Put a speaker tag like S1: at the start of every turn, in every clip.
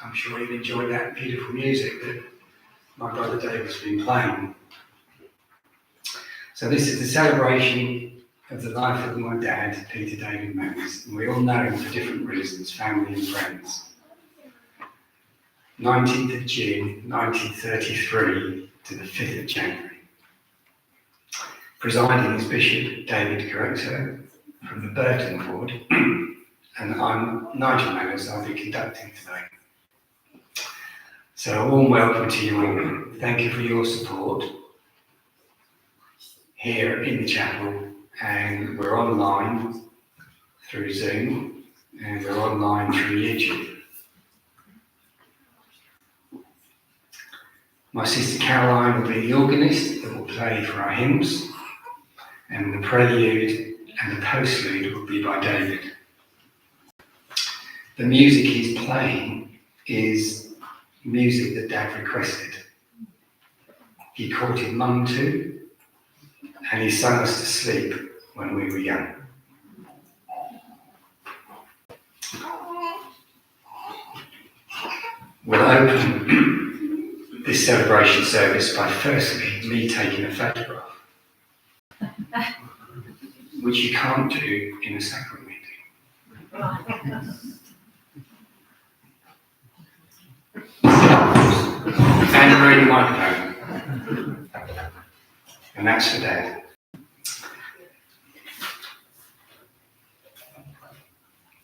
S1: I'm sure you've enjoyed that beautiful music that my brother David's been playing. So this is the celebration of the life of my dad, Peter David Manners, and we all know him for different reasons, family and friends. 19th of June 1933 to the 5th of January. Presiding is Bishop David Correcto from the Burton Ward, and I'm Nigel Manners, I'll be conducting today. So a warm welcome to you all. Thank you for your support here in the chapel, and we're online through Zoom, and we're online through YouTube. My sister Caroline will be the organist that will play for our hymns, and the prelude and the postlude will be by David. The music he's playing is music that Dad requested. He courted Mum to, and he sang us to sleep when we were young. We'll open this celebration service by firstly me taking a photograph, which you can't do in a sacrament meeting. And reading microphone. And that's for Dad.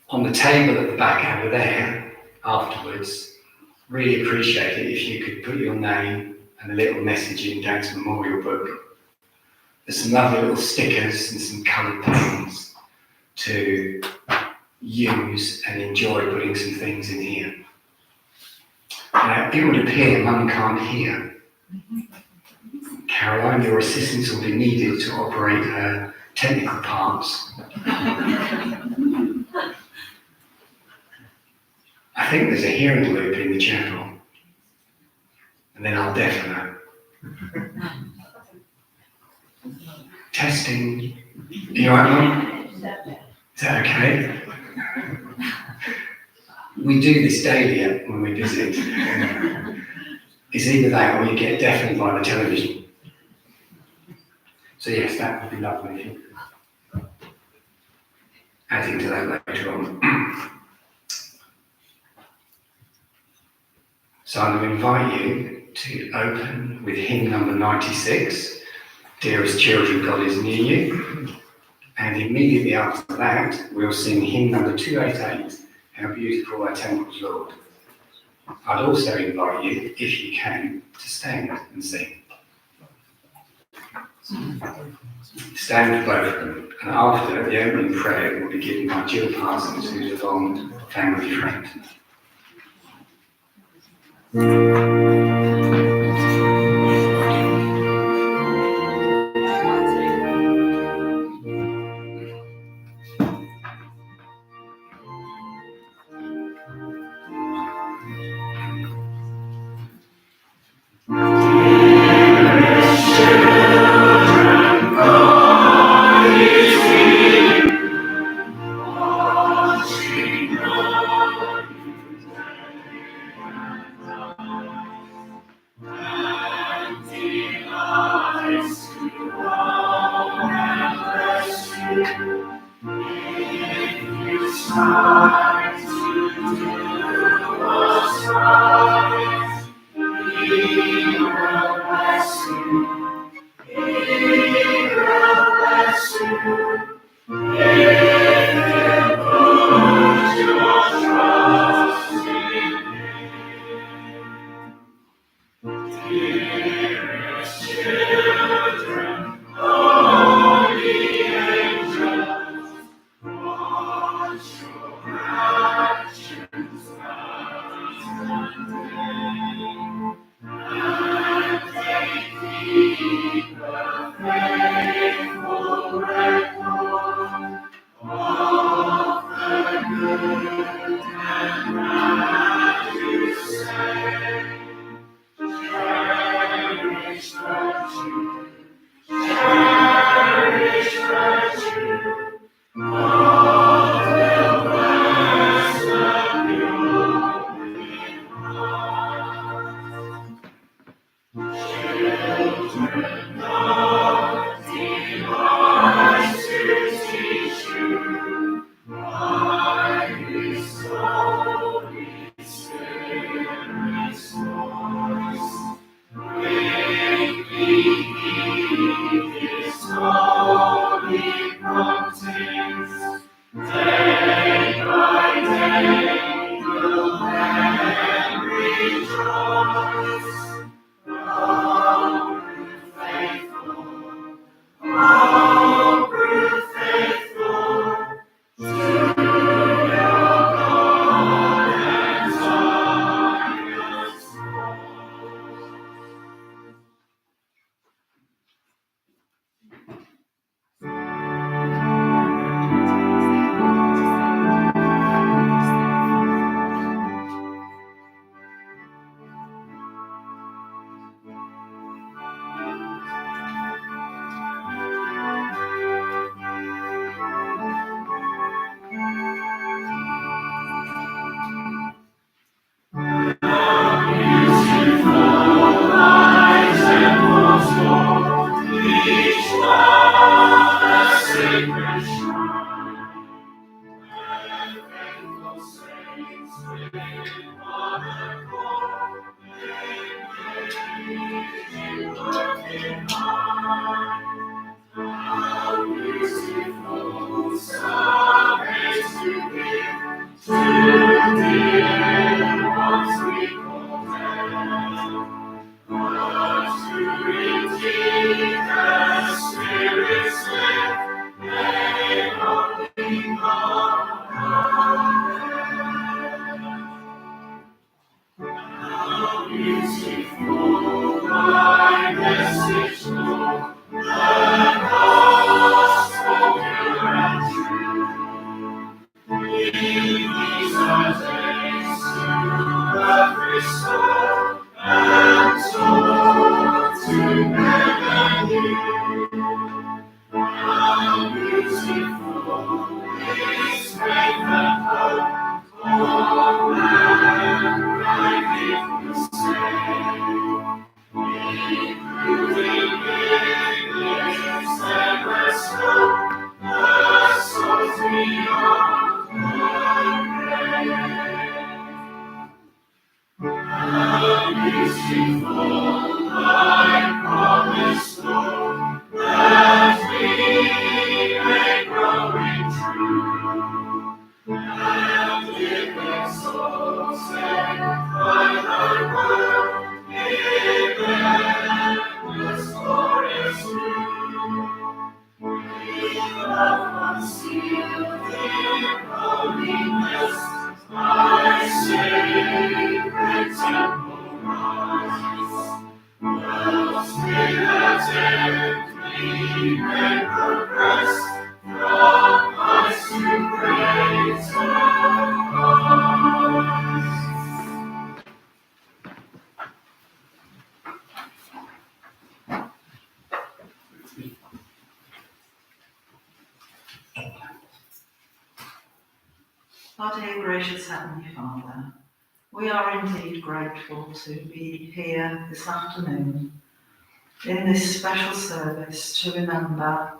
S1: On the table at the back over there afterwards, really appreciate it if you could put your name and a little message in Dad's memorial book. There's some lovely little stickers and some coloured pens to use and enjoy putting some things in here. Now, it would appear Mum can't hear. Caroline, your assistance will be needed to operate her technical parts. I think there's a hearing loop in the chapel, and then I'll deafen Testing. Are you alright, Mum? Is that okay? We do this daily when we visit. It's either that or you get deafened by the television. So yes, that would be lovely. Adding to that later on. So I'm going to invite you to open with hymn number 96, Dearest Children, God is Near You. And immediately after that, we'll sing hymn number 288, How Beautiful Thy Temples, Lord. I'd also invite you, if you can, to stand and sing. Stand for both of them, and after the opening prayer will be given by Jill Parsons, who's a long family friend.
S2: Our dear gracious Heavenly Father, we are indeed grateful to be here this afternoon in this special service to remember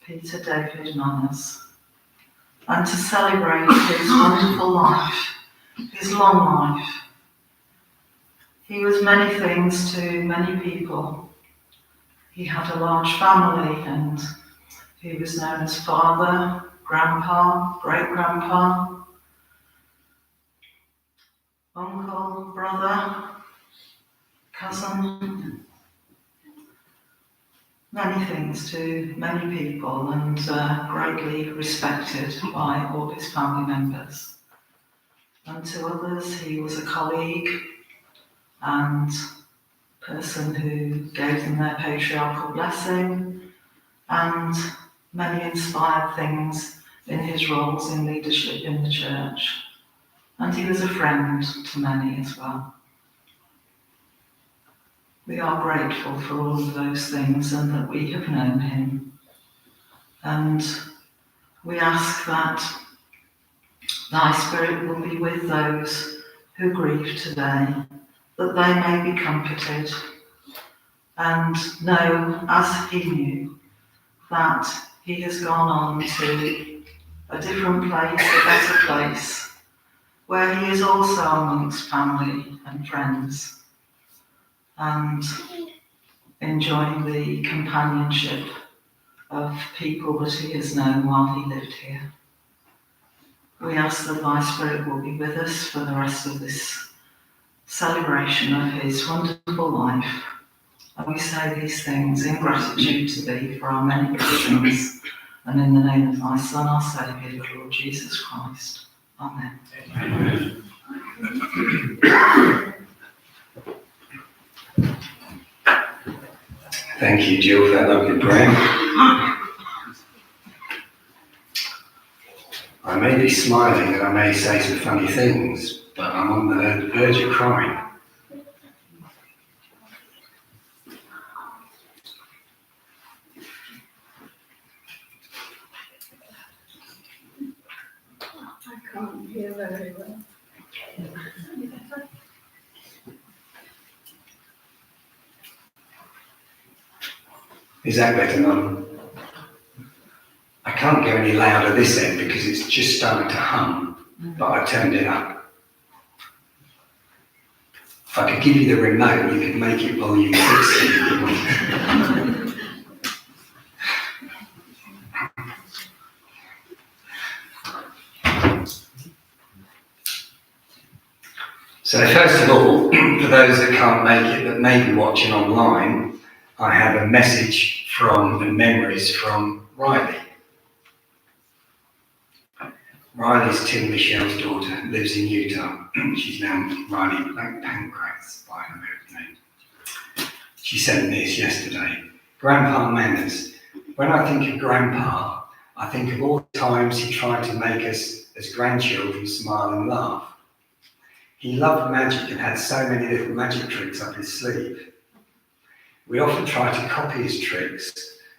S2: Peter David Manners and to celebrate his wonderful life, his long life. He was many things to many people. He had a large family and he was known as father, grandpa, great-grandpa, uncle, brother, cousin, many things to many people and greatly respected by all his family members. And to others, he was a colleague and person who gave them their patriarchal blessing and many inspired things in his roles in leadership in the church. And he was a friend to many as well. We are grateful for all of those things and that we have known him. And we ask that thy Spirit will be with those who grieve today, that they may be comforted and know, as he knew, that he has gone on to a different place, a better place, where he is also amongst family and friends and enjoying the companionship of people that he has known while he lived here. We ask that thy Spirit will be with us for the rest of this celebration of his wonderful life. And we say these things in gratitude to thee for our many blessings, and in the name of thy Son, our Saviour, the Lord Jesus Christ. Amen.
S1: Amen. Thank you, Jill, for that lovely prayer. I may be smiling and I may say some funny things, but I'm on the verge of crying.
S3: I can't hear very well.
S1: Is that better, Mum? I can't go any louder this end because it's just starting to hum, but I turned it up. If I could give you the remote, you could make it volume 60. So first of all, for those that can't make it, that may be watching online, I have a message from and memories from Riley. Riley's Tim Michelle's daughter, lives in Utah. She's now Riley Pancras by her married name. She sent me this yesterday. Grandpa Manners. When I think of Grandpa, I think of all the times he tried to make us as grandchildren smile and laugh. He loved magic and had so many little magic tricks up his sleeve. We often tried to copy his tricks,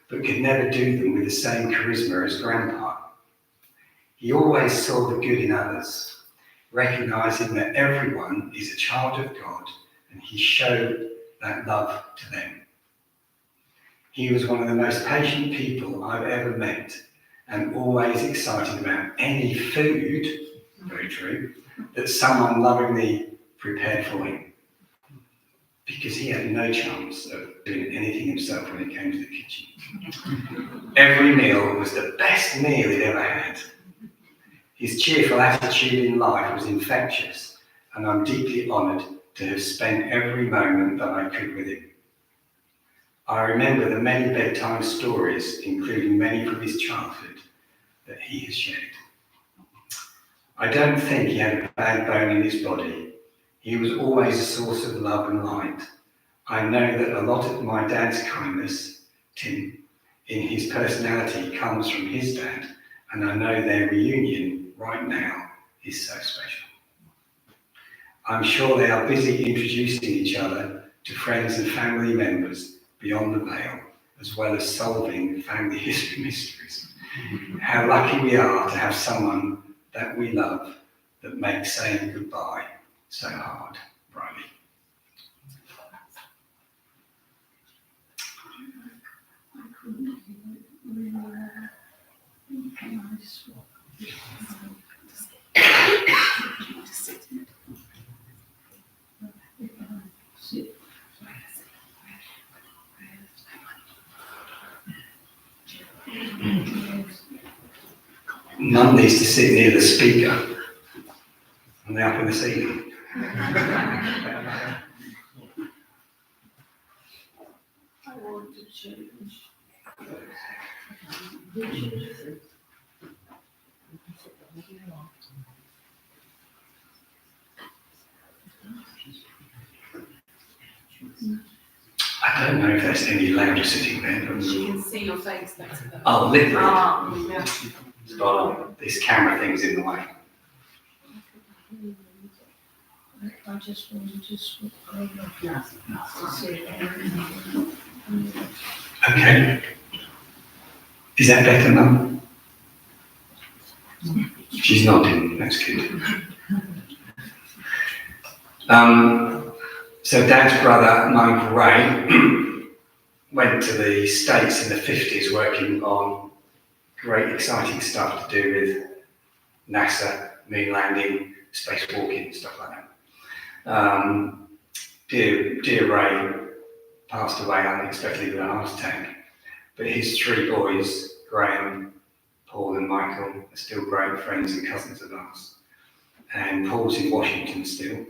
S1: but could never do them with the same charisma as Grandpa. He always saw the good in others, recognizing that everyone is a child of God, and he showed that love to them. He was one of the most patient people I've ever met, and always excited about any food, very true, that someone lovingly prepared for him, because he had no chance of doing anything himself when it came to the kitchen. Every meal was the best meal he'd ever had. His cheerful attitude in life was infectious, and I'm deeply honoured to have spent every moment that I could with him. I remember the many bedtime stories, including many from his childhood, that he has shared. I don't think he had a bad bone in his body. He was always a source of love and light. I know that a lot of my dad's kindness, Tim, in his personality comes from his dad, and I know their reunion right now is so special. I'm sure they are busy introducing each other to friends and family members beyond the veil, as well as solving family history mysteries. How lucky we are to have someone that we love that makes saying goodbye so hard, Riley.
S3: I couldn't hear it. We were thinking I swap.
S1: Mum needs to sit near the speaker, and they're up in the ceiling.
S3: I want to change.
S1: I don't know if there's any louder sitting there, but
S4: She can see your face next to them.
S1: oh, Lichfield.
S4: Yeah.
S1: Spot this camera thing's in the way.
S3: I just wanted to swap over.
S1: Okay. Is that better, Mum? She's nodding, that's good. So Dad's brother, my Uncle Ray, went to the States in the 50s working on great exciting stuff to do with NASA, moon landing, spacewalking, stuff like that. Dear Ray passed away unexpectedly with a heart attack, but his three boys, Graham, Paul and Michael, are still great friends and cousins of ours. And Paul's in Washington still,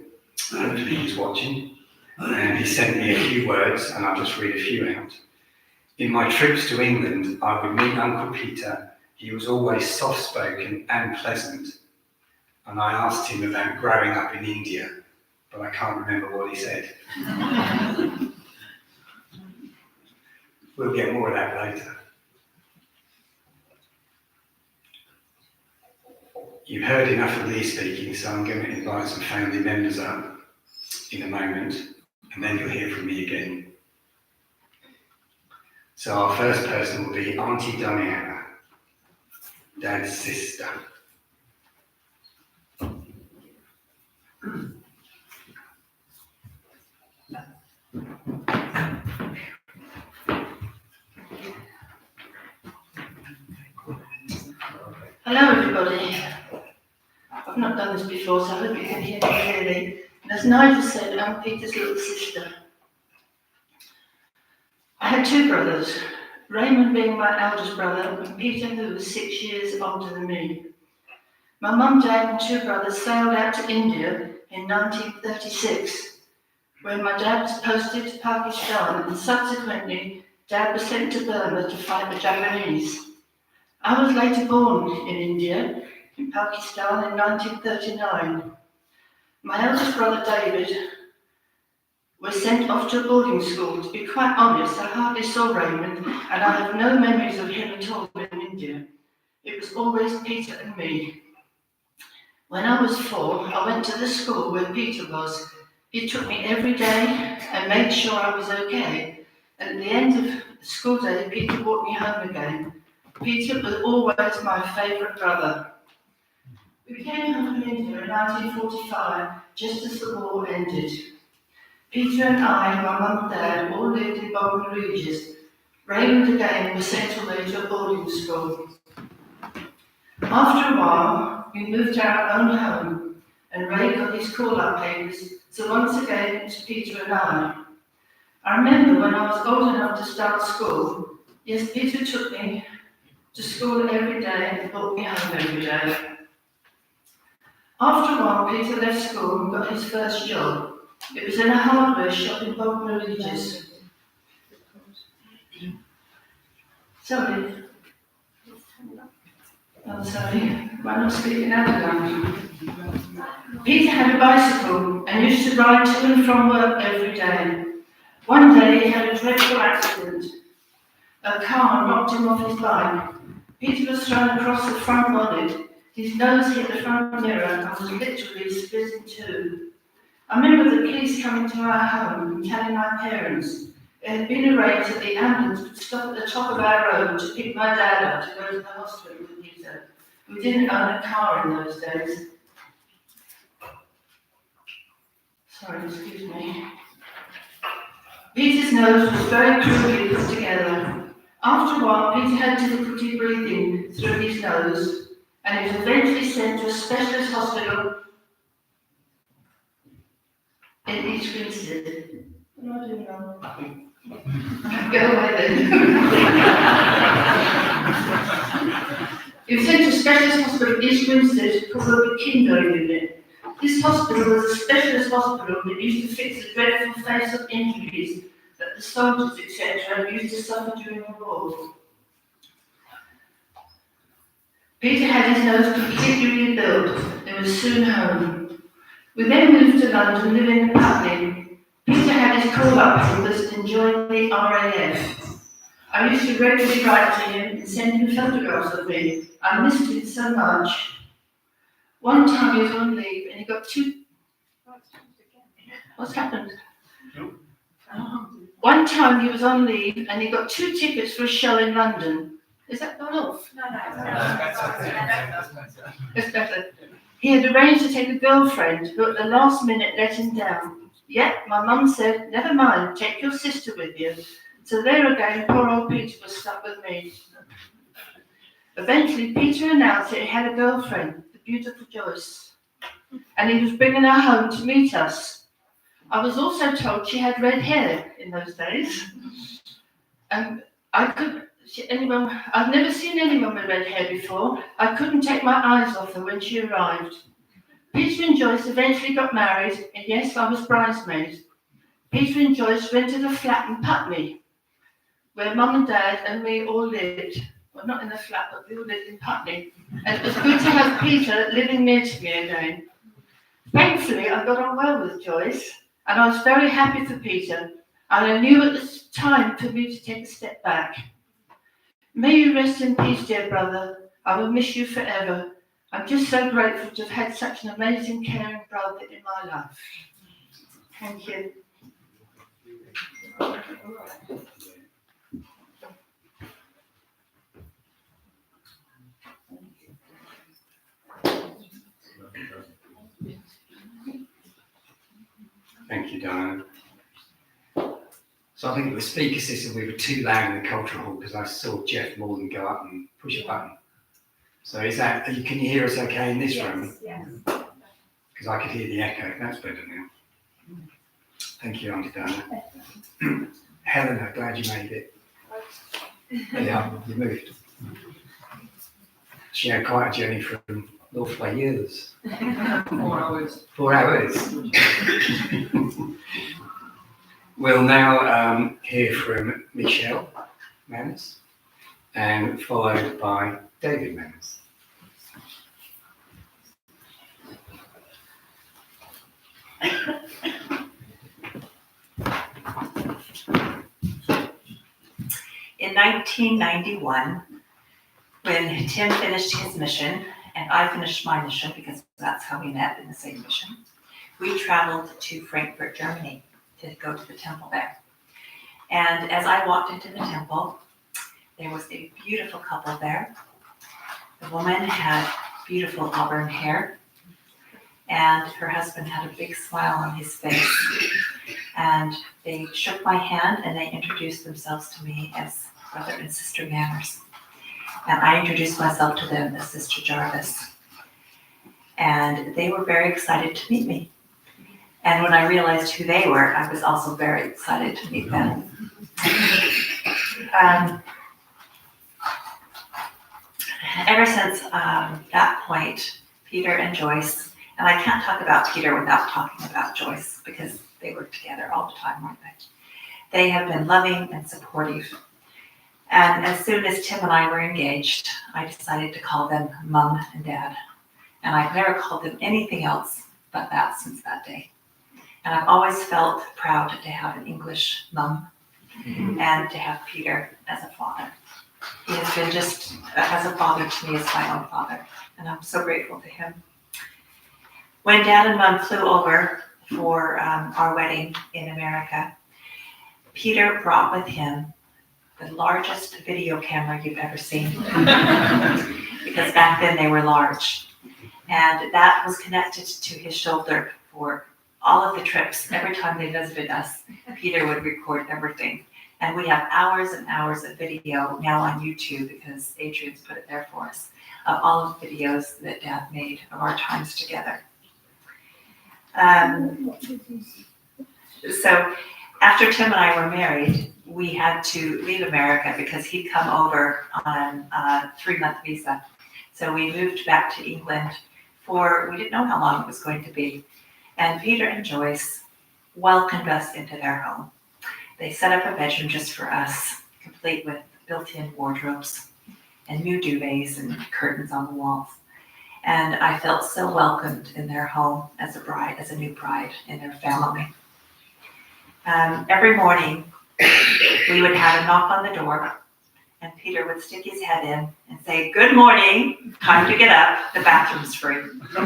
S1: hopefully he's watching. And he sent me a few words, and I'll just read a few out. In my trips to England, I would meet Uncle Peter. He was always soft-spoken and pleasant. And I asked him about growing up in India, but I can't remember what he said. We'll get more of that later. You've heard enough of me speaking, so I'm going to invite some family members up in a moment, and then you'll hear from me again. So our first person will be Auntie Diana, Dad's sister.
S5: Hello everybody. I've not done this before, so I hope you can hear me clearly. And as Nigel said, I'm Peter's little sister. I had two brothers, Raymond being my eldest brother, and Peter, who was 6 years older than me. My mum, dad and two brothers sailed out to India in 1936, when my dad was posted to Pakistan, and subsequently Dad was sent to Burma to fight the Japanese. I was later born in India, in Pakistan in 1939. My eldest brother David was sent off to a boarding school. To be quite honest, I hardly saw Raymond, and I have no memories of him at all in India. it was always Peter and me. When I was 4, I went to the school where Peter was. He took me every day and made sure I was okay. And at the end of the school day, Peter brought me home again. Peter was always my favourite brother. We came home from India in 1945, just as the war ended. Peter and I, my mum and dad, all lived in Bolton Regis. Raymond again was sent away to a boarding school. After a while, we moved to our own home, and Ray got his call-up papers, so once again it was Peter and I. I remember when I was old enough to start school, yes, Peter took me to school every day and brought me home every day. After a while, Peter left school and got his first job. It was in a hardware shop in Bolton Regis. Sorry. I'm sorry, am I not speaking out loud? Peter had a bicycle and used to ride to and from work every day. One day he had a dreadful accident. A car knocked him off his bike. Peter was thrown across the front bonnet. His nose hit the front mirror and was literally split in two. I remember the police coming to our home and telling my parents it had been arranged that the ambulance would stop at the top of our road to pick my dad up to go to the hospital with Peter. We didn't own a car in those days. Sorry, excuse me. Peter's nose was very crudely put together. After a while, Peter had difficulty breathing through his nose, and he was eventually sent to a specialist hospital in East Grinstead. What am I doing now? Go away then. He was sent to a specialist hospital in East Grinstead called the Kinder unit. This hospital was a specialist hospital that used to fix the dreadful face-up injuries that the soldiers, etc., used to suffer during the war. Peter had his nose completely rebuilt and was soon home. We then moved to London, living in Putney. Peter had his call-up papers and joined the RAF. I used to regularly write to him and send him photographs of me. I missed him so much. One time he was on leave and he got What's happened? One time he was on leave and he got 2 tickets for a show in London. Is that gone off?
S4: No.
S5: It's better. He had arranged to take a girlfriend who at the last minute let him down. Yet my mum said, never mind, take your sister with you. So there again, poor old Peter was stuck with me. Eventually, Peter announced that he had a girlfriend, the beautiful Joyce, and he was bringing her home to meet us. I was also told she had red hair in those days. I've never seen anyone with red hair before. I couldn't take my eyes off her when she arrived. Peter and Joyce eventually got married, and yes, I was bridesmaid. Peter and Joyce rented a flat in Putney, where Mum and Dad and me all lived. Well, not in the flat, but we all lived in Putney. And it was good to have Peter living near to me again. Thankfully, I got on well with Joyce, and I was very happy for Peter. And I knew it was time for me to take a step back. May you rest in peace, dear brother. I will miss you forever. I'm just so grateful to have had such an amazing, caring brother in my life. Thank you.
S1: Thank you, Diana. So I think the speaker system, we were too loud in the cultural hall because I saw Jeff Morgan go up and push a button. So can you hear us okay in this room?
S4: Yes.
S1: Because I could hear the echo. That's better now. Thank you, Auntie Diana. Helena, glad you made it. Yeah, you moved. She had quite a journey from North Wales.
S4: 4 hours.
S1: 4 hours. We'll now hear from Michelle Manners and followed by David Manners.
S6: In 1991, when Tim finished his mission and I finished my mission, because that's how we met in the same mission, we traveled to Frankfurt, Germany to go to the temple there. And as I walked into the temple, there was a beautiful couple there. The woman had beautiful auburn hair, and her husband had a big smile on his face. And they shook my hand and they introduced themselves to me as Brother and Sister Manners. And I introduced myself to them as Sister Jarvis. And they were very excited to meet me. And when I realized who they were, I was also very excited to meet them. Ever since that point, Peter and Joyce, and I can't talk about Peter without talking about Joyce, because they were together all the time, weren't they? They have been loving and supportive. And as soon as Tim and I were engaged, I decided to call them Mom and Dad. And I've never called them anything else but that since that day. And I've always felt proud to have an English mum and to have Peter as a father. He has been just as a father to me as my own father, and I'm so grateful to him. When Dad and Mom flew over for our wedding in America, Peter brought with him the largest video camera you've ever seen, because back then they were large, and that was connected to his shoulder for all of the trips. Every time they visited us, Peter would record everything. And we have hours and hours of video now on YouTube, because Adrian's put it there for us, of all of the videos that Dad made of our times together. So after Tim and I were married, we had to leave America because he'd come over on a 3-month visa. So we moved back to England we didn't know how long it was going to be. And Peter and Joyce welcomed us into their home. They set up a bedroom just for us, complete with built-in wardrobes and new duvets and curtains on the walls. And I felt so welcomed in their home as a new bride in their family. Every morning, we would have a knock on the door, and Peter would stick his head in and say, "Good morning, time to get up, the bathroom's free." And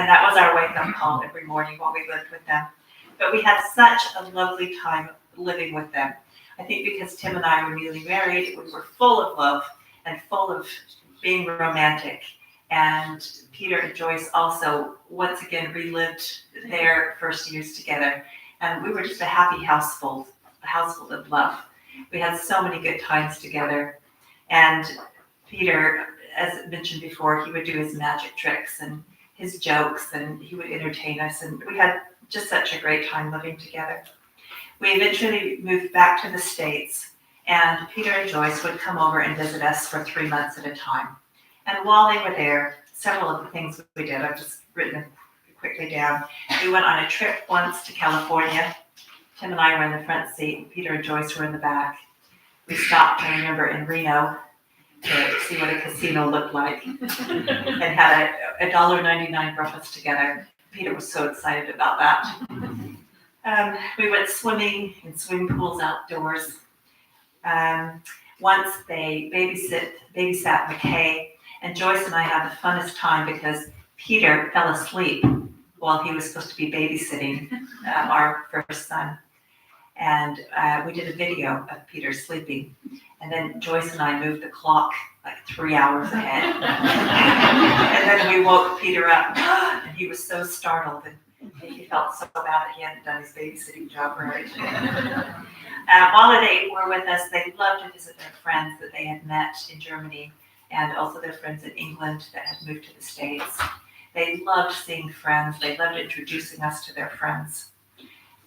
S6: that was our wake-up call every morning while we lived with them. But we had such a lovely time living with them. I think because Tim and I were newly married, we were full of love and full of being romantic. And Peter and Joyce also, once again, relived their first years together. And we were just a happy household of love. We had so many good times together. And Peter, as mentioned before, he would do his magic tricks and his jokes, and he would entertain us. And we had just such a great time living together. We eventually moved back to the States, and Peter and Joyce would come over and visit us for 3 months at a time. And while they were there, several of the things we did, I've just written them quickly down. We went on a trip once to California. Tim and I were in the front seat, and Peter and Joyce were in the back. We stopped, I remember, in Reno to see what a casino looked like, and had a $1.99 breakfast together. Peter was so excited about that. We went swimming in swimming pools outdoors. Once they babysat McKay, and Joyce and I had the funnest time because Peter fell asleep while he was supposed to be babysitting our first son. And we did a video of Peter sleeping. And then Joyce and I moved the clock like 3 hours ahead. And then we woke Peter up, and he was so startled, and he felt so bad that he hadn't done his babysitting job right. While they were with us, they loved to visit their friends that they had met in Germany, and also their friends in England that had moved to the States. They loved seeing friends. They loved introducing us to their friends.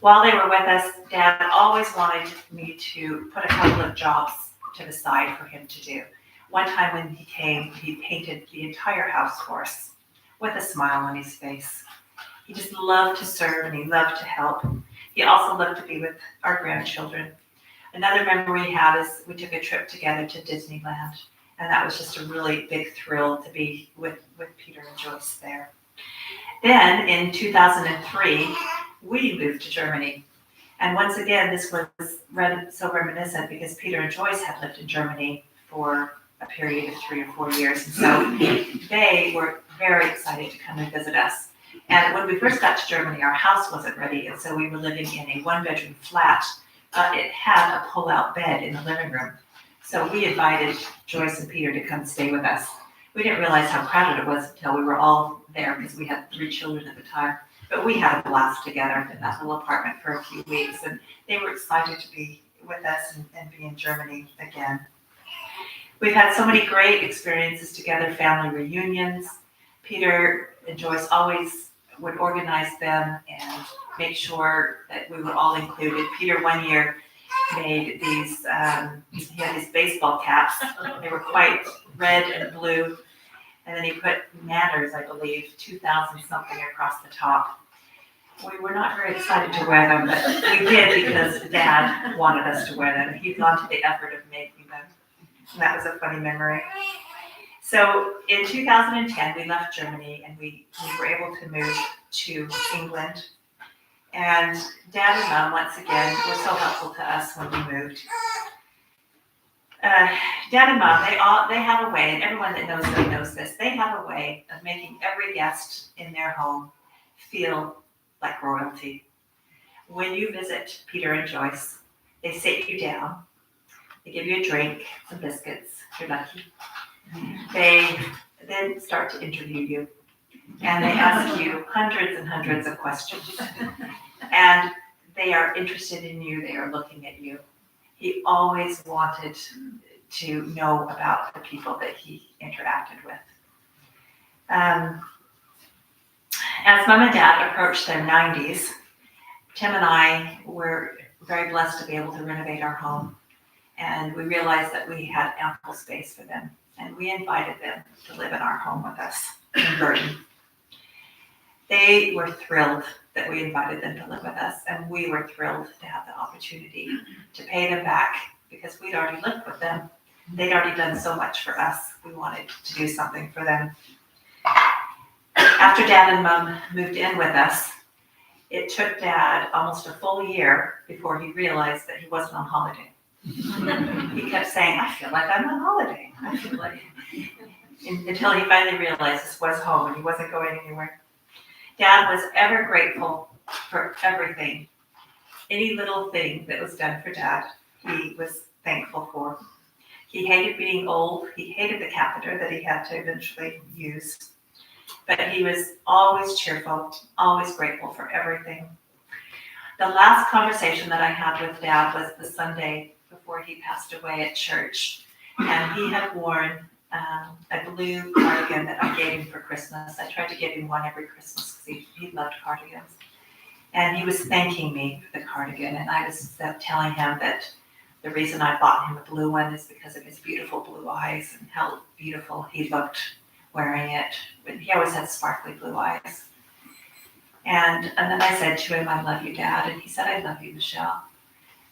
S6: While they were with us, Dad always wanted me to put a couple of jobs to the side for him to do. One time when he came, he painted the entire house for us with a smile on his face. He just loved to serve, and he loved to help. He also loved to be with our grandchildren. Another memory we have is we took a trip together to Disneyland, and that was just a really big thrill to be with Peter and Joyce there. Then in 2003, we moved to Germany. And once again, this was so reminiscent because Peter and Joyce had lived in Germany for a period of 3 or 4 years. And so they were very excited to come and visit us. And when we first got to Germany, our house wasn't ready, and so we were living in a one-bedroom flat. It had a pull-out bed in the living room. So we invited Joyce and Peter to come stay with us. We didn't realize how crowded it was until we were all there, because we had 3 children at the time. But we had a blast together in that little apartment for a few weeks, and they were excited to be with us and be in Germany again. We've had so many great experiences together, family reunions. Peter and Joyce always would organize them and make sure that we were all included. Peter one year made these, he had these baseball caps. They were quite red and blue. And then he put manners, I believe, 2,000 something across the top. We were not very excited to wear them, but we did because Dad wanted us to wear them. He'd gone to the effort of making them. And that was a funny memory. So in 2010, we left Germany and we were able to move to England. And Dad and Mom, once again, were so helpful to us when we moved. Dad and Mom, they have a way, and everyone that knows them knows this, they have a way of making every guest in their home feel like royalty. When you visit Peter and Joyce, they sit you down, they give you a drink, some biscuits, you're lucky. They then start to interview you, and they ask you hundreds and hundreds of questions. And they are interested in you, they are looking at you. He always wanted to know about the people that he interacted with. As Mom and Dad approached their 90s, Tim and I were very blessed to be able to renovate our home. And we realized that we had ample space for them. And we invited them to live in our home with us in Burton. They were thrilled that we invited them to live with us, and we were thrilled to have the opportunity to pay them back because we'd already lived with them. They'd already done so much for us. We wanted to do something for them. After Dad and Mom moved in with us, it took Dad almost a full year before he realized that he wasn't on holiday. He kept saying, I feel like I'm on holiday. I feel like, until he finally realized this was home and he wasn't going anywhere. Dad was ever grateful for everything. Any little thing that was done for Dad, he was thankful for. He hated being old. He hated the catheter that he had to eventually use. But he was always cheerful, always grateful for everything. The last conversation that I had with Dad was the Sunday before he passed away at church. And he had worn a blue cardigan that I gave him for Christmas. I tried to give him one every Christmas because he loved cardigans. And he was thanking me for the cardigan. And I was telling him that the reason I bought him a blue one is because of his beautiful blue eyes and how beautiful he looked wearing it. He always had sparkly blue eyes. And then I said to him, I love you, Dad. And he said, I love you, Michelle.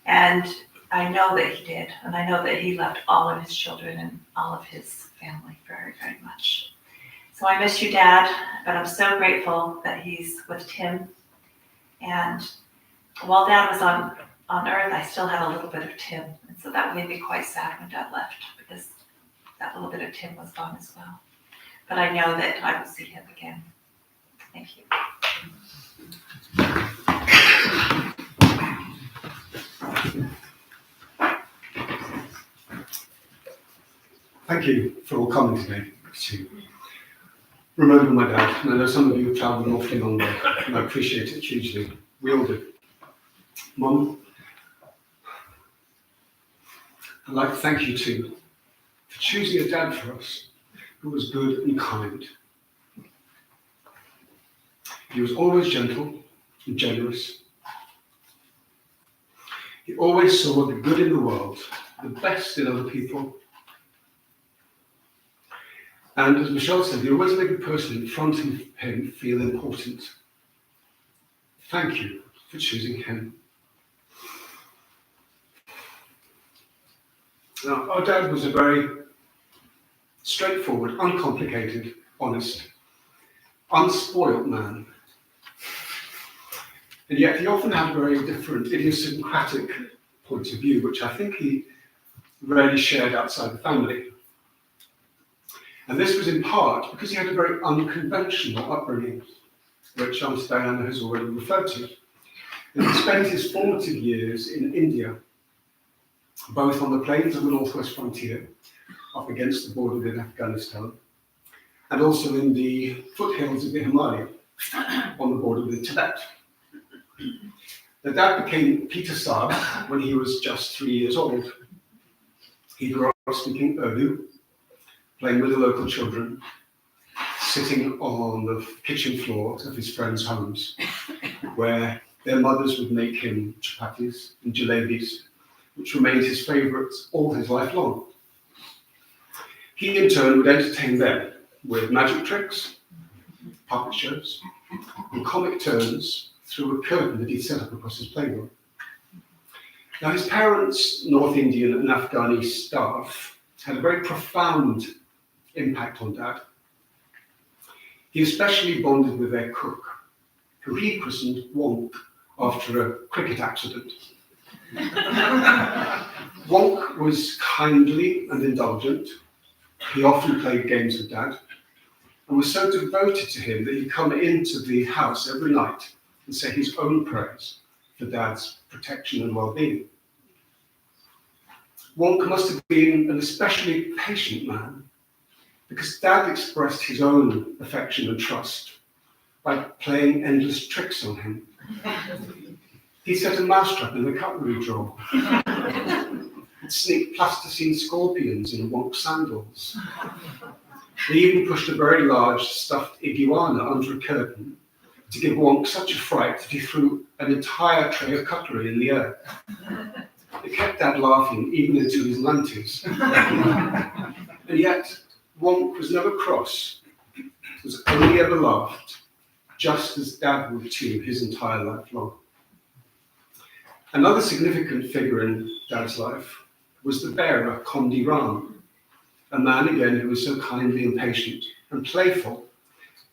S6: And I know that he did. And I know that he loved all of his children and all of his family very, very much. So I miss you, Dad, but I'm so grateful that he's with Tim. And while Dad was on earth, I still had a little bit of Tim. And so that made me quite sad when Dad left because that little bit of Tim was gone as well. But I know that I will see him again. Thank you.
S7: Thank you for all coming today to remember my dad. And I know some of you have travelled an awfully long way, and I appreciate it hugely. We all do. Mum, I'd like to thank you too for choosing a dad for us who was good and kind. He was always gentle and generous. He always saw the good in the world, the best in other people. And as Michelle said, he always made the person in front of him feel important. Thank you for choosing him. Now, our dad was a very straightforward, uncomplicated, honest, unspoilt man. And yet he often had a very different, idiosyncratic point of view, which I think he rarely shared outside the family. And this was in part because he had a very unconventional upbringing, which Auntie Diana has already referred to. And he spent his formative years in India, both on the plains of the northwest frontier, up against the border with Afghanistan, and also in the foothills of the Himalaya, on the border with Tibet. The dad became Peter Saab when he was just 3 years old. He grew up speaking Urdu, playing with the local children, sitting on the kitchen floor of his friends' homes, where their mothers would make him chapatis and jalebis, which remained his favourites all his life long. He in turn would entertain them with magic tricks, puppet shows, and comic turns through a curtain that he'd set up across his playroom. Now his parents, North Indian and Afghani staff, had a very profound impact on Dad. He especially bonded with their cook, who he christened Wonk after a cricket accident. Wonk was kindly and indulgent. He often played games with Dad and was so devoted to him that he'd come into the house every night and say his own prayers for Dad's protection and well-being. Wonk must have been an especially patient man, because Dad expressed his own affection and trust by playing endless tricks on him. He set a mousetrap in the cutlery drawer, and sneaked plasticine scorpions in Wonk's sandals. He even pushed a very large stuffed iguana under a curtain to give Wonk such a fright that he threw an entire tray of cutlery in the air. It kept Dad laughing even into his 90s. And yet, Wonk was never cross, was only ever laughed, just as Dad would too his entire life long. Another significant figure in Dad's life was the bearer, Condi Ram, a man again who was so kindly and patient and playful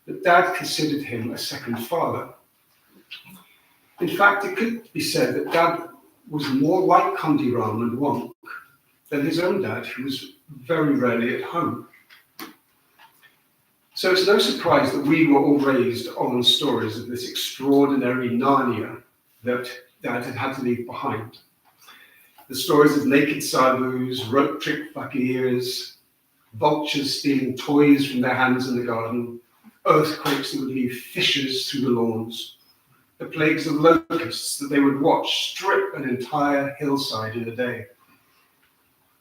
S7: that Dad considered him a second father. In fact, it could be said that Dad was more like Condi Ram and Wonk than his own dad, who was very rarely at home. So it's no surprise that we were all raised on stories of this extraordinary Narnia that Dad had had to leave behind. The stories of naked sadhus, rope-tricked fakirs, vultures stealing toys from their hands in the garden, earthquakes that would leave fissures through the lawns, the plagues of locusts that they would watch strip an entire hillside in a day.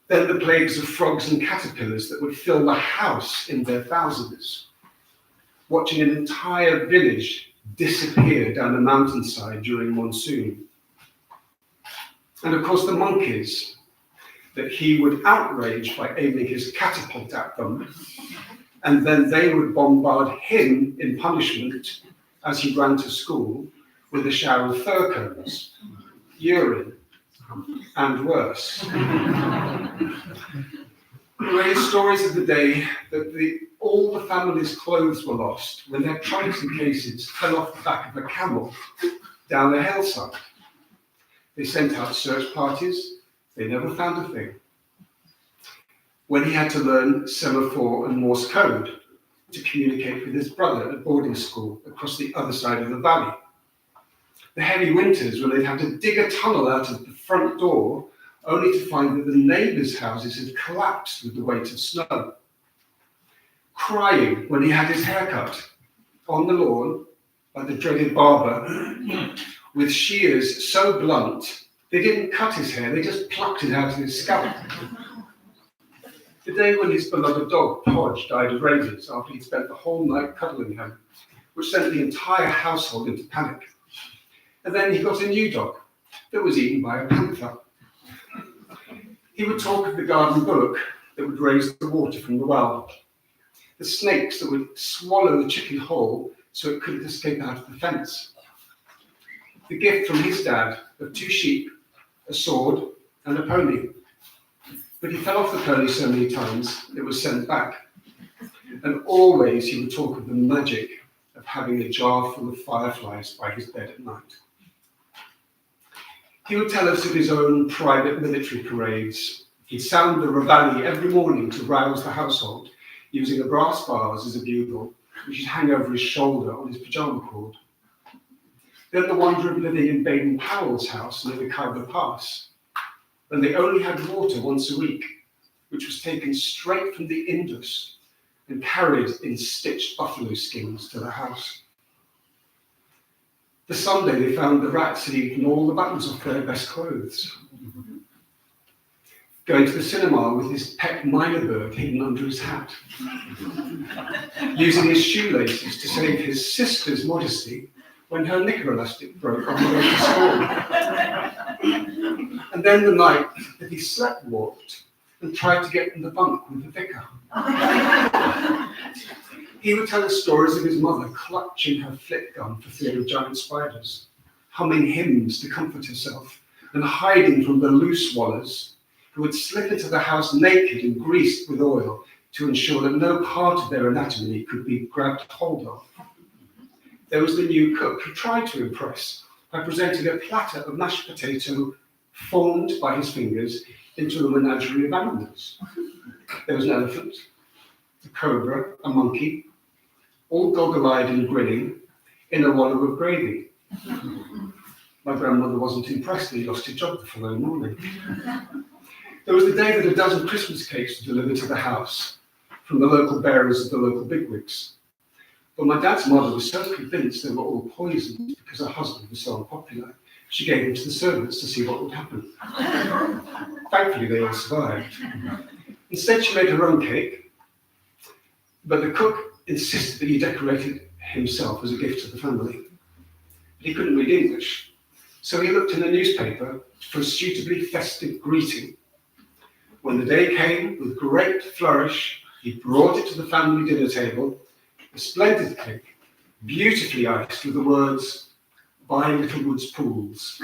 S7: Then the plagues of frogs and caterpillars that would fill the house in their thousands, watching an entire village disappear down a mountainside during monsoon. And of course the monkeys that he would outrage by aiming his catapult at them, and then they would bombard him in punishment as he ran to school with a shower of fir cones, urine, and worse. There were stories of the day that all the family's clothes were lost when their trunks and cases fell off the back of a camel down a hillside. They sent out search parties, they never found a thing. When he had to learn semaphore and Morse code to communicate with his brother at boarding school across the other side of the valley. The heavy winters when they'd have to dig a tunnel out of the front door only to find that the neighbours' houses had collapsed with the weight of snow. Crying when he had his hair cut on the lawn by the dreaded barber, with shears so blunt they didn't cut his hair, they just plucked it out of his scalp. The day when his beloved dog Podge died of rabies after he'd spent the whole night cuddling him, which sent the entire household into panic. And then he got a new dog that was eaten by a panther. He would talk of the garden bullock that would raise the water from the well, the snakes that would swallow the chicken whole so it couldn't escape out of the fence, the gift from his dad of 2 sheep, a sword, and a pony. But he fell off the pony so many times it was sent back. And always he would talk of the magic of having a jar full of fireflies by his bed at night. He would tell us of his own private military parades. He'd sound the reveille every morning to rouse the household. using a brass vase as a bugle, which would hang over his shoulder on his pyjama cord. Then the wonder of living in Baden Powell's house near the Khyber Pass, when they only had water once a week, which was taken straight from the Indus and carried in stitched buffalo skins to the house. The Sunday they found the rats had eaten all the buttons off their best clothes. Going to the cinema with his pet minor bird hidden under his hat. Using his shoelaces to save his sister's modesty when her knicker elastic broke on the way to school. And then the night that he sleptwalked and tried to get in the bunk with the vicar. He would tell us stories of his mother clutching her flit gun for fear of giant spiders, humming hymns to comfort herself, and hiding from the loose swallows who would slip into the house naked and greased with oil to ensure that no part of their anatomy could be grabbed hold of. There was the new cook who tried to impress by presenting a platter of mashed potato formed by his fingers into a menagerie of animals. There was an elephant, a cobra, a monkey, all goggle-eyed and grinning, in a wallow of gravy. My grandmother wasn't impressed and he lost his job the following morning. There was the day that a dozen Christmas cakes were delivered to the house from the local bearers of the local bigwigs. But my dad's mother was so convinced they were all poisoned because her husband was so unpopular, she gave them to the servants to see what would happen. Thankfully, they all survived. Instead, she made her own cake, but the cook insisted that he decorated himself as a gift to the family. But he couldn't read English, so he looked in a newspaper for a suitably festive greeting. When the day came, with great flourish, he brought it to the family dinner table, a splendid cake, beautifully iced with the words, "Buy Little Woods pools."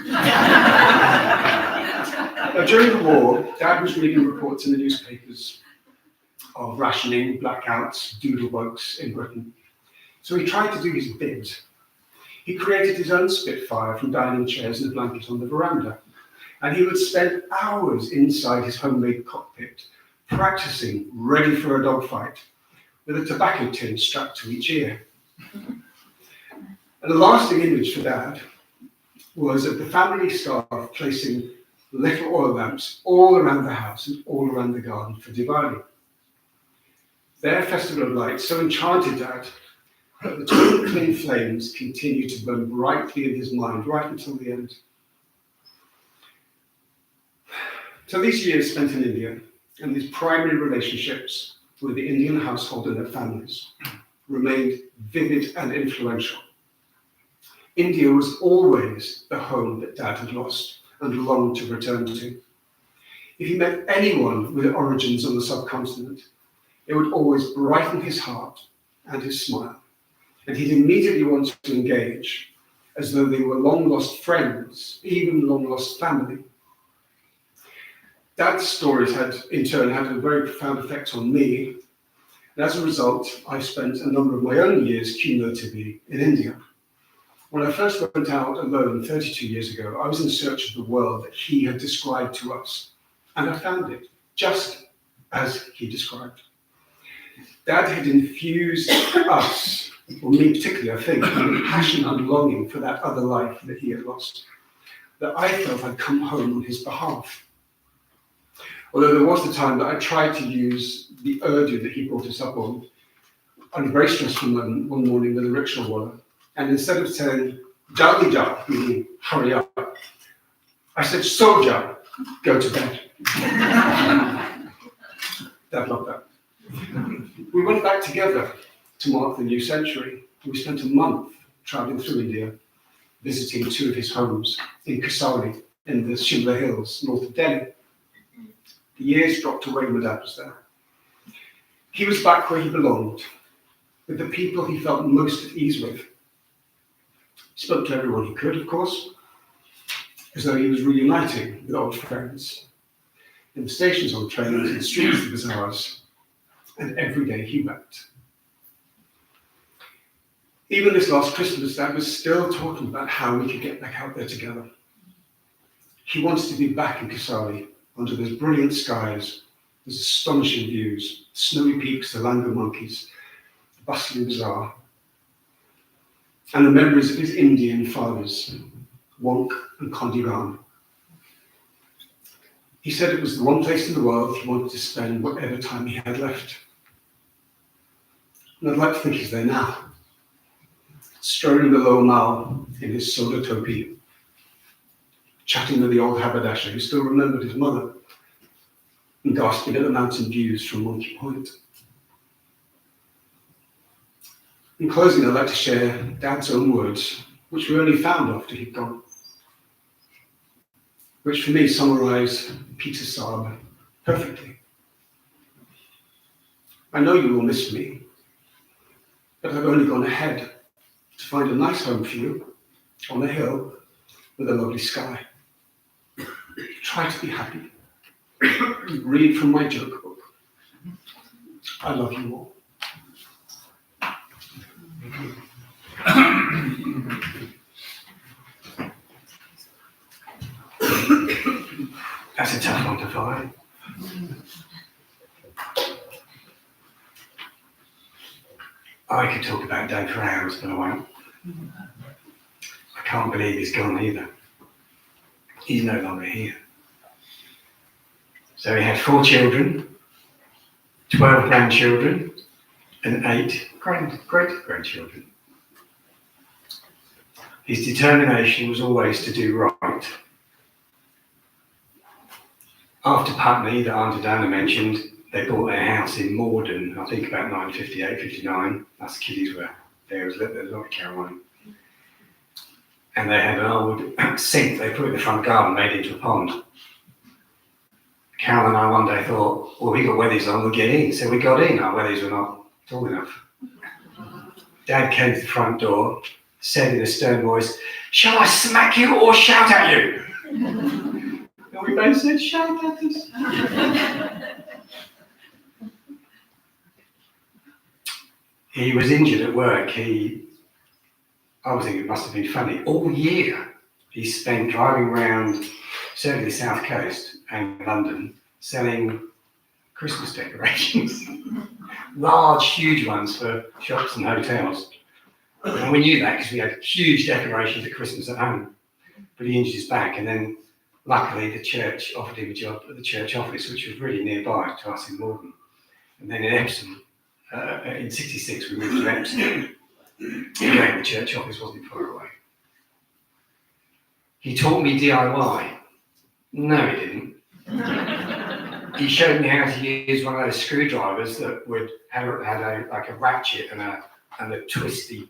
S7: Now, during the war, Dad was reading reports in the newspapers of rationing, blackouts, doodlebugs in Britain. So he tried to do his bit. He created his own Spitfire from dining chairs and a blanket on the veranda. And he would spend hours inside his homemade cockpit, practicing, ready for a dogfight, with a tobacco tin strapped to each ear. And the lasting image for Dad was of the family staff placing little oil lamps all around the house and all around the garden for Diwali. Their festival of lights so enchanted Dad that the twinkling flames continued to burn brightly in his mind right until the end. So these years spent in India and these primary relationships with the Indian household and their families remained vivid and influential. India was always the home that Dad had lost and longed to return to. If he met anyone with origins on the subcontinent, it would always brighten his heart and his smile, and he'd immediately want to engage as though they were long-lost friends, even long-lost family. Dad's stories had, in turn, had a very profound effect on me, and as a result, I spent a number of my own years cumulatively in India. When I first went out alone 32 years ago, I was in search of the world that he had described to us, and I found it, just as he described. Dad had infused us, or me particularly, I think, with a passion and longing for that other life that he had lost, that I felt had come home on his behalf. Although there was the time that I tried to use the Urdu that he brought us up on a very stressful moment one morning with a rickshaw wallah, and instead of saying, "Jaldi ja," meaning hurry up, I said, "So ja, go to bed." Dad loved that. We went back together to mark the new century. We spent a month traveling through India, visiting two of his homes in Kasauli, in the Shimla Hills, north of Delhi. The years dropped away when Dad was there. He was back where he belonged, with the people he felt most at ease with. He spoke to everyone he could, of course, as though he was reuniting with old friends. In the stations, on trains, in the streets, the bazaars, and every day he wept. Even this last Christmas, Dad was still talking about how we could get back out there together. He wanted to be back in Kasauli, under those brilliant skies, There's astonishing views, snowy peaks, the land of monkeys, the bustling bazaar, and the memories of his Indian fathers, Wonk and Kondiran. He said it was the one place in the world he wanted to spend whatever time he had left. And I'd like to think he's there now, strolling the lower mile in his soda topi, chatting with the old haberdasher who still remembered his mother, and gasping at the mountain views from Monkey Point. In closing, I'd like to share Dad's own words, which we only found after he'd gone, which for me summarise Peter Saab perfectly. I know you will miss me, but I've only gone ahead to find a nice home for you on a hill with a lovely sky. Try to be happy. Read from my joke book. I love you all.
S1: That's a tough one to find. I could talk about Dave for hours, but I won't. I can't believe he's gone either. He's no longer here. So he had 4 children, 12 grandchildren, and 8 great-grandchildren. His determination was always to do right. After Putney, that Auntie Dana mentioned, they bought their house in Morden, I think about 1958, 59. Us kiddies were there, was a lot of Caroline. And they had an old sink they put in the front garden, made into a pond. Carol and I one day thought, well, we got wellies on, we'll get in. So we got in, our wellies were not tall enough. Dad came to the front door, said in a stern voice, "Shall I smack you or shout at you?" And we both said, "Shout at us." He was injured at work. I was thinking it must have been funny. All year he spent driving around, certainly the south coast and London, selling Christmas decorations. Large, huge ones for shops and hotels. And we knew that because we had huge decorations at Christmas at home. But he injured his back, and then luckily the church offered him a job at the church office, which was really nearby to us in Morden. And then in Epsom, in '66 we moved to Epsom. Again, the church office wasn't far away. He taught me DIY. No, he didn't. He showed me how to use one of those screwdrivers that would had a ratchet and a twisty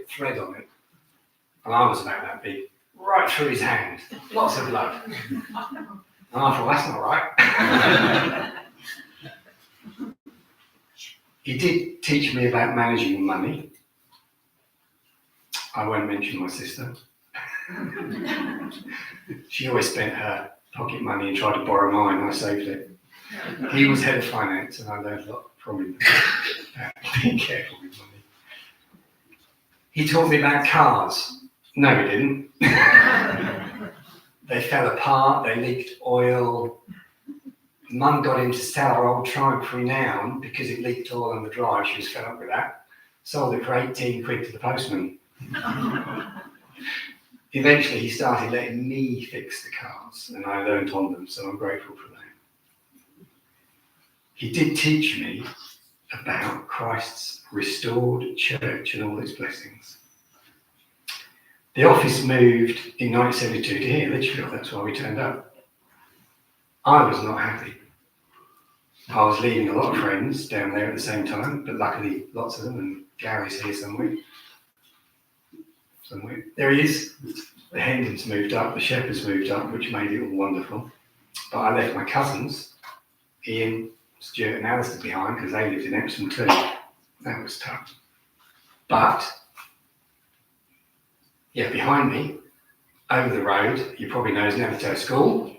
S1: thread on it. And I was about that big, right through his hand. Lots of blood. And I thought, that's not right. He did teach me about managing money. I won't mention my sister. She always spent her pocket money and tried to borrow mine. I saved it. He was head of finance, and I learned a lot from him about being careful with money. He taught me about cars. No, he didn't. They fell apart, they leaked oil. Mum got him to sell our old Triumph Renown because it leaked oil on the drive. She was fed up with that. Sold it for 18 quid to the postman. Eventually he started letting me fix the cars, and I learned on them, so I'm grateful for that. He did teach me about Christ's restored church and all its blessings. The office moved in 1972 to here, Lichfield. That's why we turned up. I was not happy. I was leaving a lot of friends down there at the same time, but luckily lots of them, and Gary's here somewhere. There he is. The Hendons moved up, the Shepherds moved up, which made it all wonderful. But I left my cousins, Ian, Stuart and Alistair behind, because they lived in Epsom too. That was tough. But, yeah, behind me, over the road, you probably know is Nethertow School.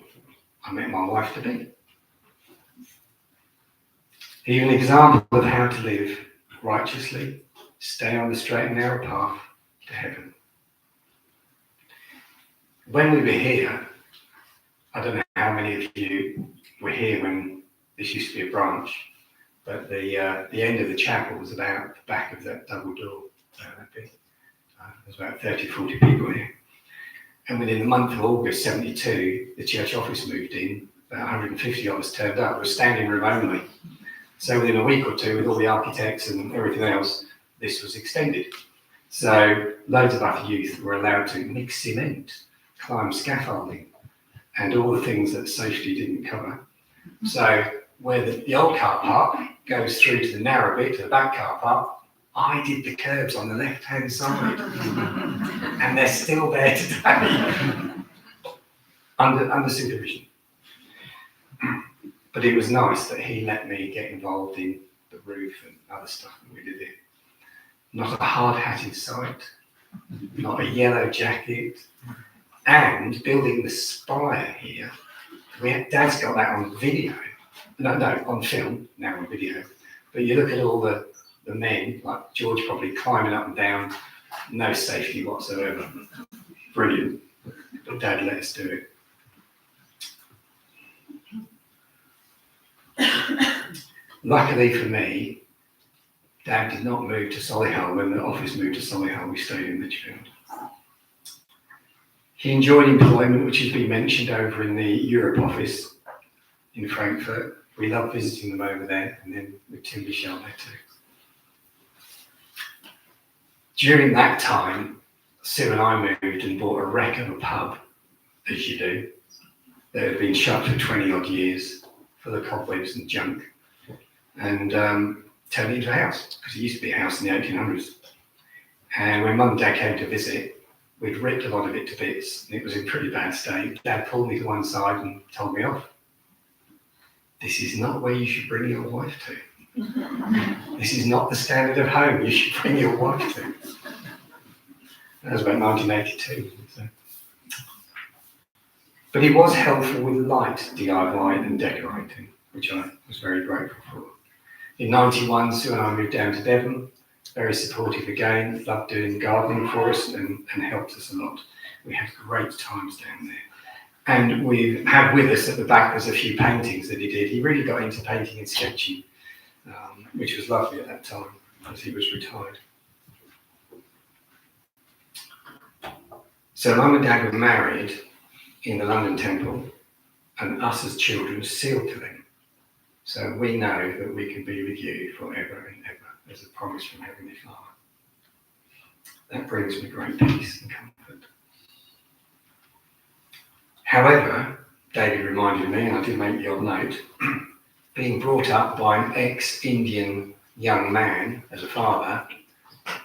S1: I met my wife to be. He's an example of how to live righteously, stay on the straight and narrow path to heaven. When we were here, I don't know how many of you were here when This used to be a branch, but the end of the chapel was about the back of that double door. That big. There's about 30, 40 people here. And within the month of August 72, the church office moved in. About 150 of us turned up. It was standing room only. So within a week or two, with all the architects and everything else, this was extended. So loads of other youth were allowed to mix cement, climb scaffolding, and all the things that safety didn't cover. So where the old car park goes through to the narrow bit, to the back car park, I did the curbs on the left-hand side. And they're still there today, under supervision. But it was nice that he let me get involved in the roof and other stuff that we did here. Not a hard-hatted site, not a yellow jacket, and building the spire here. Dad's got that on video. No, on film, now on video. But you look at all the men, like George probably climbing up and down, no safety whatsoever. Brilliant. But Dad let us do it. Luckily for me, Dad did not move to Solihull. When the office moved to Solihull, we stayed in Lichfield. He enjoyed employment, which has been mentioned over in the Europe office in Frankfurt. We loved visiting them over there, and then with Tim Michel there too. During that time, Sue and I moved and bought a wreck of a pub, as you do, that had been shut for 20 odd years for the cobwebs and junk, and turned it into a house, because it used to be a house in the 1800s. And when Mum and Dad came to visit, we'd ripped a lot of it to bits, and it was in pretty bad state. Dad pulled me to one side and told me off. This is not where you should bring your wife to. This is not the standard of home you should bring your wife to. That was about 1982. So. But he was helpful with light DIY and decorating, which I was very grateful for. In 91, Sue and I moved down to Devon, very supportive again, loved doing gardening for us and helped us a lot. We had great times down there. And we have with us at the back, there's a few paintings that he did. He really got into painting and sketching, which was lovely at that time, as he was retired. So Mum and Dad were married in the London Temple, and us as children sealed to them. So we know that we can be with you forever and ever, as a promise from Heavenly Father. That brings me great peace and comfort. However, David reminded me, and I did make the odd note, being brought up by an ex-Indian young man as a father,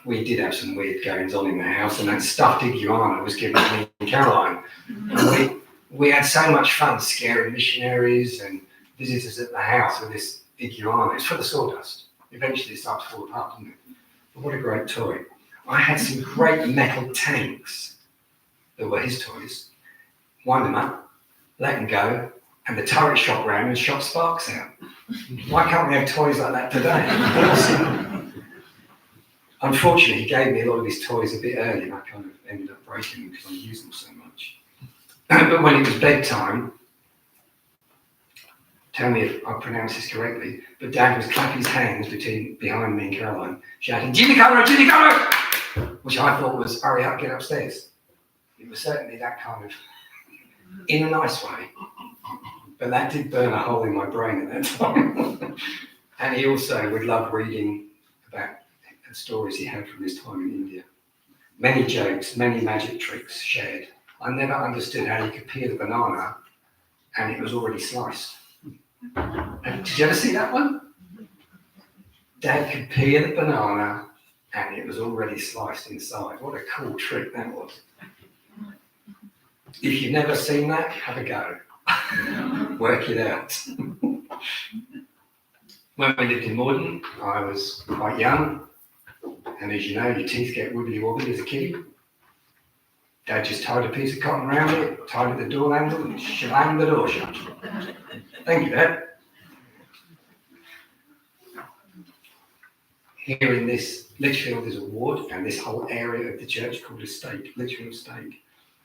S1: we did have some weird goings on in the house, and that stuffed iguana was given to me and Caroline. And we had so much fun scaring missionaries and visitors at the house with this iguana. It's for the sawdust. Eventually it started to fall apart, didn't it? But what a great toy. I had some great metal tanks that were his toys. Wind them up, let them go, and the turret shot round and shot sparks out. Why can't we have toys like that today? Awesome. Unfortunately, he gave me a lot of his toys a bit early, and I kind of ended up breaking them because I used them so much. But when it was bedtime, tell me if I pronounce this correctly, but Dad was clapping his hands behind me and Caroline, shouting, Jimmy Connor, Jimmy Connor! Which I thought was, hurry up, get upstairs. It was certainly that kind of, in a nice way. But that did burn a hole in my brain at that time. And he also would love reading about the stories he had from his time in India. Many jokes, many magic tricks shared. I never understood how you could peel the banana and it was already sliced. Did you ever see that one? Dad could peel the banana and it was already sliced inside. What a cool trick that was. If you've never seen that, have a go. Work it out. When we lived in Morden, I was quite young. And as you know, your teeth get wibbly wobbly as a kid. Dad just tied a piece of cotton around it, tied it to the door handle, and slammed the door shut. Thank you, Dad. Here in this, Lichfield is a ward, and this whole area of the church called Estate, Lichfield Estate.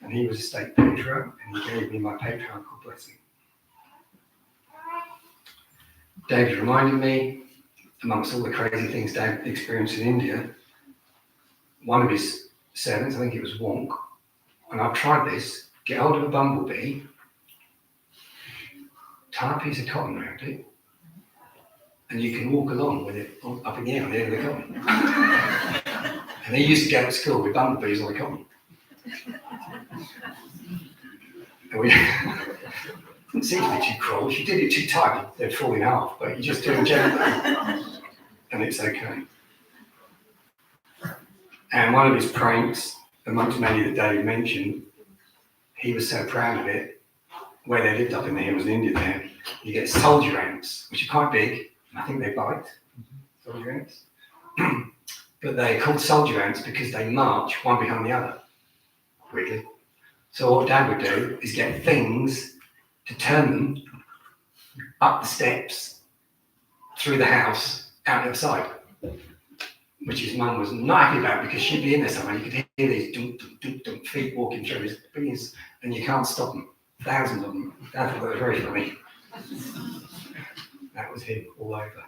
S1: And he was estate patriarch, and he gave me my patriarchal blessing. David reminded me, amongst all the crazy things Dad experienced in India, one of his servants, I think it was Wonk, and I've tried this, get hold of a bumblebee, tie a piece of cotton around it, and you can walk along with it up in the air on the end of the cotton. And they used to go to school with bumblebees on the cotton. And we didn't seem to be too cruel. If you did it too tight, they'd fall in half, but you just do it gently, and it's okay. And one of his pranks, amongst many that David mentioned, he was so proud of it. Where they lived up in the hills in India there, you get soldier ants, which are quite big. I think they bite, soldier ants. But they're called soldier ants because they march one behind the other, weirdly. So what Dad would do is get things to turn them up the steps, through the house, out the other side, which his mum was not happy about because she'd be in there somewhere. You could hear these dunk, dunk, dunk, dunk feet walking through his fingers, and you can't stop them. Thousands of them. Dad thought that was very funny. That was him all over.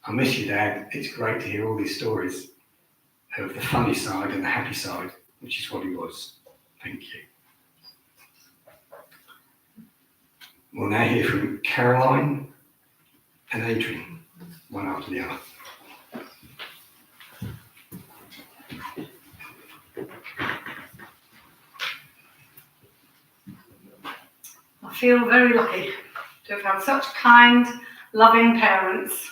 S1: I miss you, Dad. It's great to hear all these stories of the funny side and the happy side, which is what he was. Thank you. We'll now hear from Caroline and Adrian, one after the other.
S3: I feel very lucky to have had such kind, loving parents.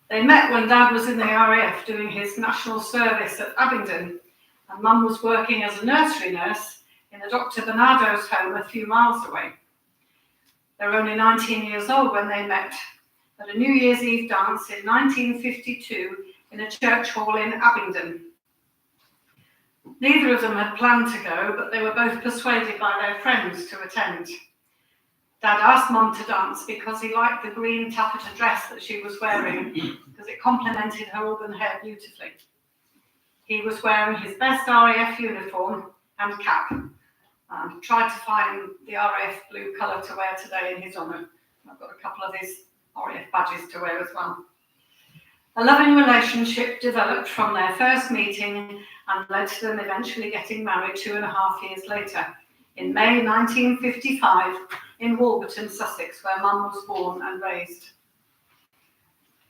S3: They met when Dad was in the RAF doing his national service at Abingdon, and Mum was working as a nursery nurse in a Dr. Bernardo's home a few miles away. They were only 19 years old when they met at a New Year's Eve dance in 1952 in a church hall in Abingdon. Neither of them had planned to go, but they were both persuaded by their friends to attend. Dad asked Mum to dance because he liked the green taffeta dress that she was wearing, because it complemented her auburn hair beautifully. He was wearing his best RAF uniform and cap. Tried to find the RAF blue colour to wear today in his honour. I've got a couple of his RAF badges to wear as well. A loving relationship developed from their first meeting and led to them eventually getting married 2.5 years later, in May 1955, in Warburton, Sussex, where Mum was born and raised.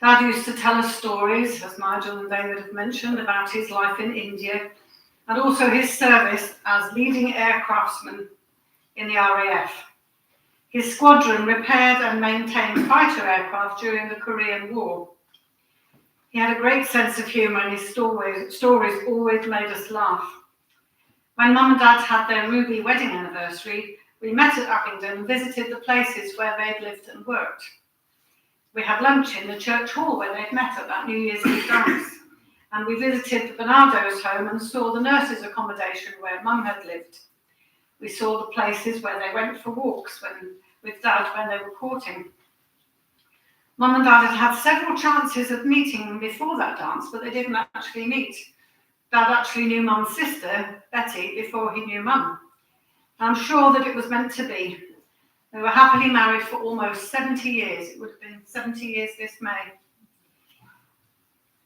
S3: Dad used to tell us stories, as Nigel and David have mentioned, about his life in India and also his service as leading aircraftsman in the RAF. His squadron repaired and maintained fighter aircraft during the Korean War. He had a great sense of humour, and his stories always made us laugh. When Mum and Dad had their Ruby wedding anniversary, we met at Abingdon and visited the places where they'd lived and worked. We had lunch in the church hall where they'd met at that New Year's Eve dance, and we visited the Bernardo's home and saw the nurses' accommodation where Mum had lived. We saw the places where they went for walks with Dad when they were courting. Mum and Dad had had several chances of meeting them before that dance, but they didn't actually meet. Dad actually knew Mum's sister, Betty, before he knew Mum. I'm sure that it was meant to be. They were happily married for almost 70 years. It would have been 70 years this May.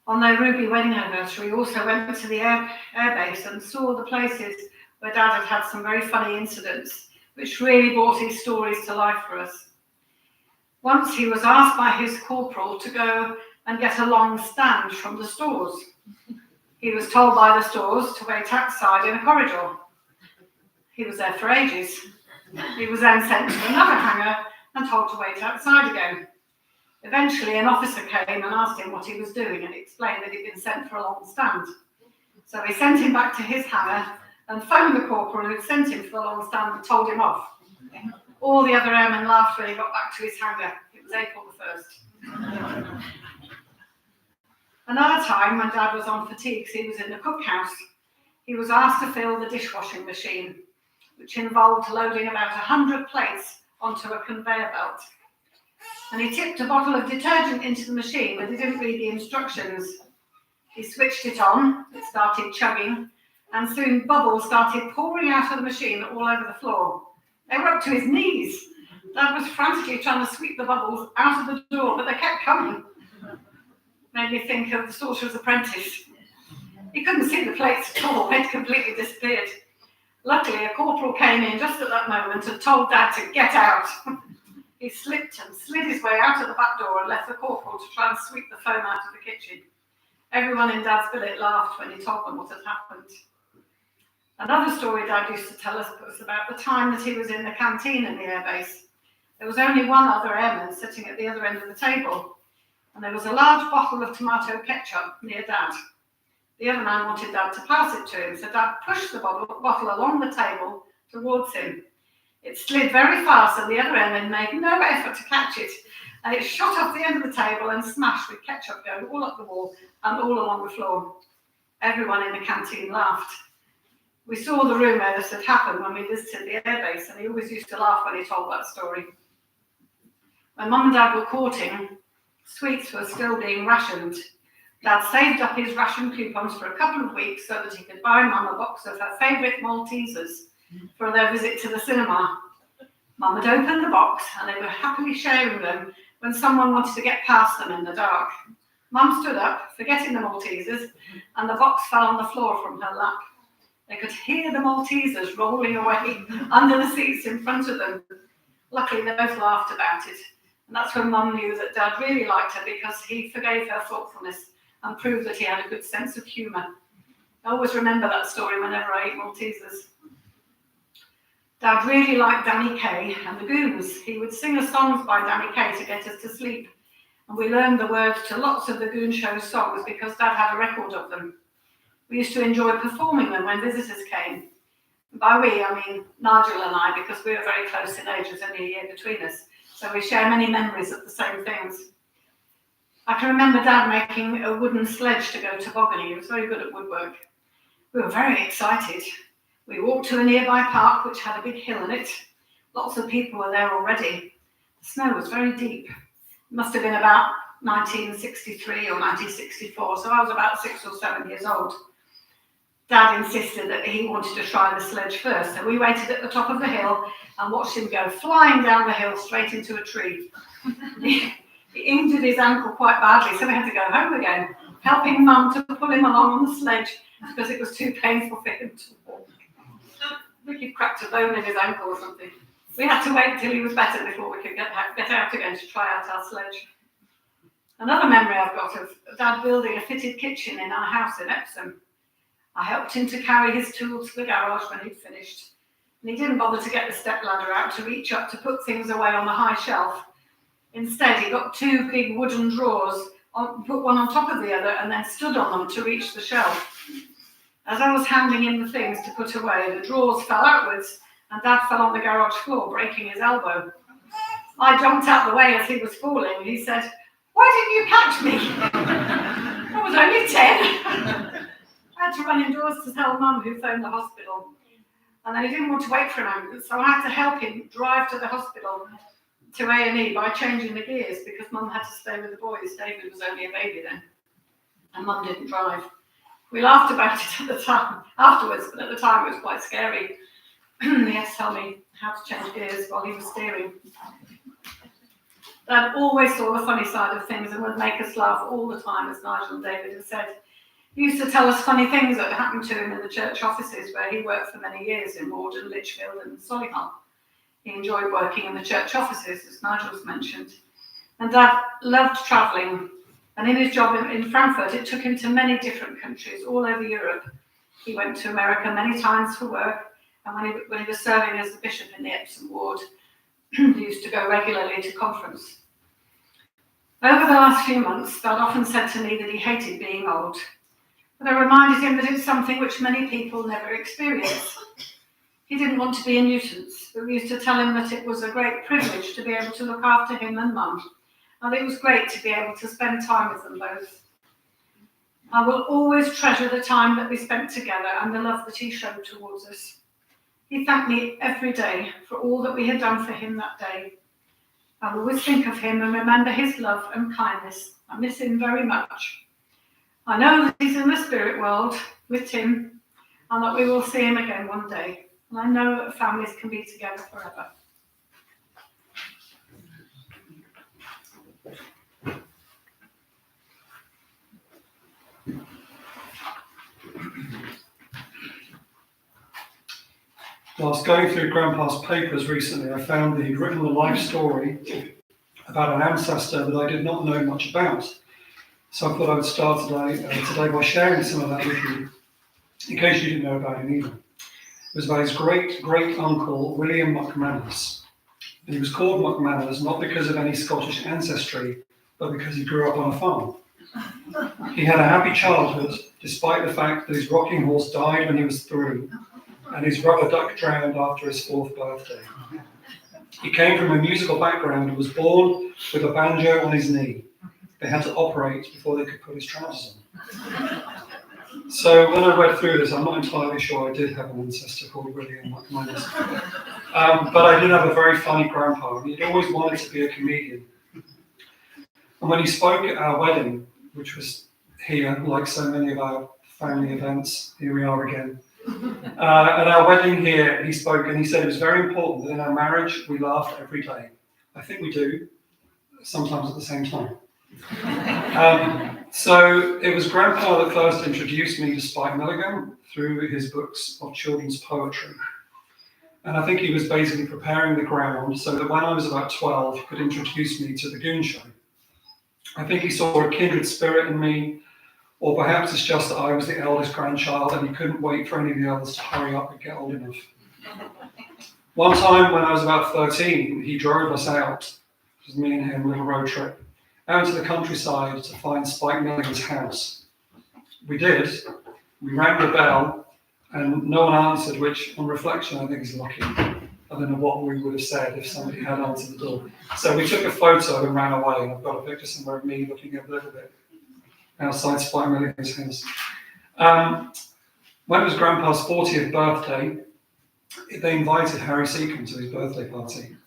S3: On their Ruby wedding anniversary, we also went to the air base and saw the places where Dad had had some very funny incidents, which really brought his stories to life for us. Once he was asked by his corporal to go and get a long stand from the stores. He was told by the stores to wait outside in a corridor. He was there for ages. He was then sent to another hangar and told to wait outside again. Eventually, an officer came and asked him what he was doing, and he explained that he'd been sent for a long stand. So he sent him back to his hangar and phoned the corporal who'd sent him for the long stand and told him off. All the other airmen laughed when he got back to his hangar. It was April the 1st. Another time, when Dad was on fatigues, he was in the cookhouse. He was asked to fill the dishwashing machine, which involved loading about 100 plates onto a conveyor belt. And he tipped a bottle of detergent into the machine, but he didn't read the instructions. He switched it on, it started chugging, and soon bubbles started pouring out of the machine all over the floor. They were up to his knees. Dad was frantically trying to sweep the bubbles out of the door, but they kept coming. Made me think of the Sorcerer's Apprentice. He couldn't see the plates at all, they'd completely disappeared. Luckily, a corporal came in just at that moment and told Dad to get out. He slipped and slid his way out of the back door and left the corporal to try and sweep the foam out of the kitchen. Everyone in Dad's billet laughed when he told them what had happened. Another story Dad used to tell us was about the time that he was in the canteen in the airbase. There was only one other airman sitting at the other end of the table, and there was a large bottle of tomato ketchup near Dad. The other man wanted Dad to pass it to him, so Dad pushed the bottle along the table towards him. It slid very fast, and the other airman made no effort to catch it, and it shot off the end of the table and smashed with ketchup going all up the wall and all along the floor. Everyone in the canteen laughed. We saw the room where this had happened when we visited the airbase, and he always used to laugh when he told that story. When Mum and Dad were courting, sweets were still being rationed. Dad saved up his ration coupons for a couple of weeks so that he could buy Mum a box of her favourite Maltesers for their visit to the cinema. Mum had opened the box and they were happily sharing them when someone wanted to get past them in the dark. Mum stood up, forgetting the Maltesers, and the box fell on the floor from her lap. They could hear the Maltesers rolling away under the seats in front of them. Luckily, they both laughed about it. And that's when Mum knew that Dad really liked her because he forgave her thoughtfulness and proved that he had a good sense of humour. I always remember that story whenever I eat Maltesers. Dad really liked Danny Kaye and the Goons. He would sing us songs by Danny Kaye to get us to sleep. And we learned the words to lots of the Goon Show's songs because Dad had a record of them. We used to enjoy performing them when visitors came. By we, I mean Nigel and I, because we were very close in age, there's only a year between us. So we share many memories of the same things. I can remember Dad making a wooden sledge to go tobogganing. He was very good at woodwork. We were very excited. We walked to a nearby park which had a big hill in it. Lots of people were there already. The snow was very deep. It must have been about 1963 or 1964, so I was about 6 or 7 years old. Dad insisted that he wanted to try the sledge first, so we waited at the top of the hill and watched him go flying down the hill straight into a tree. He injured his ankle quite badly, so we had to go home again, helping Mum to pull him along on the sledge because it was too painful for him to walk. I think he'd cracked a bone in his ankle or something. We had to wait until he was better before we could get out again to try out our sledge. Another memory I've got of Dad building a fitted kitchen in our house in Epsom. I helped him to carry his tools to the garage when he'd finished. And he didn't bother to get the step ladder out to reach up to put things away on the high shelf. Instead, he got 2 big wooden drawers, put one on top of the other, and then stood on them to reach the shelf. As I was handing him the things to put away, the drawers fell outwards, and Dad fell on the garage floor, breaking his elbow. I jumped out the way as he was falling. He said, "Why didn't you catch me?" I was only 10. I had to run indoors to tell Mum, who phoned the hospital. And then he didn't want to wait for an ambulance, so I had to help him drive to the hospital to A&E by changing the gears because Mum had to stay with the boys. David was only a baby then, and Mum didn't drive. We laughed about it at the time, afterwards, but at the time it was quite scary. He had to tell me how to change gears while he was steering. Dad always saw the funny side of things and would make us laugh all the time, as Nigel and David have said. He used to tell us funny things that happened to him in the church offices where he worked for many years in Morden, Lichfield and Solihull. He enjoyed working in the church offices, as Nigel's mentioned. And Dad loved travelling. And in his job in Frankfurt, it took him to many different countries all over Europe. He went to America many times for work. And when he was serving as the bishop in the Epsom ward, he used to go regularly to conference. Over the last few months, Dad often said to me that he hated being old. But I reminded him that it's something which many people never experience. He didn't want to be a nuisance, but we used to tell him that it was a great privilege to be able to look after him and Mum, and it was great to be able to spend time with them both. I will always treasure the time that we spent together and the love that he showed towards us. He thanked me every day for all that we had done for him that day. I will always think of him and remember his love and kindness. I miss him very much. I know that he's in the spirit world with Tim and that we will see him again one day. And I know that families can be together forever.
S8: Whilst going through Grandpa's papers recently, I found that he'd written a life story about an ancestor that I did not know much about. So I thought I would start today by sharing some of that with you, in case you didn't know about him either. It was about his great-great-uncle, William McManus. And he was called McManus not because of any Scottish ancestry, but because he grew up on a farm. He had a happy childhood, despite the fact that his rocking horse died when he was 3, and his rubber duck drowned after his 4th birthday. He came from a musical background and was born with a banjo on his knee. They had to operate before they could put his trousers on. So when I read through this, I'm not entirely sure I did have an ancestor called William McManus. But I did have a very funny grandpa, and he'd always wanted to be a comedian. And when he spoke at our wedding, which was here, like so many of our family events, here we are again. At our wedding here, he spoke and he said it was very important that in our marriage we laughed every day. I think we do, sometimes at the same time. So it was Grandpa that first introduced me to Spike Milligan through his books of children's poetry. And I think he was basically preparing the ground so that when I was about 12, he could introduce me to the Goon Show. I think he saw a kindred spirit in me, or perhaps it's just that I was the eldest grandchild and he couldn't wait for any of the others to hurry up and get old enough. One time when I was about 13, he drove us out, it was me and him, a little road trip, out to the countryside to find Spike Milligan's house. We did. We rang the bell and no one answered, which on reflection I think is lucky. I don't know what we would have said if somebody had answered the door. So we took a photo and ran away, and I've got a picture somewhere of me looking a little bit outside Spike Milligan's house. When it was Grandpa's 40th birthday, they invited Harry Seacombe to his birthday party.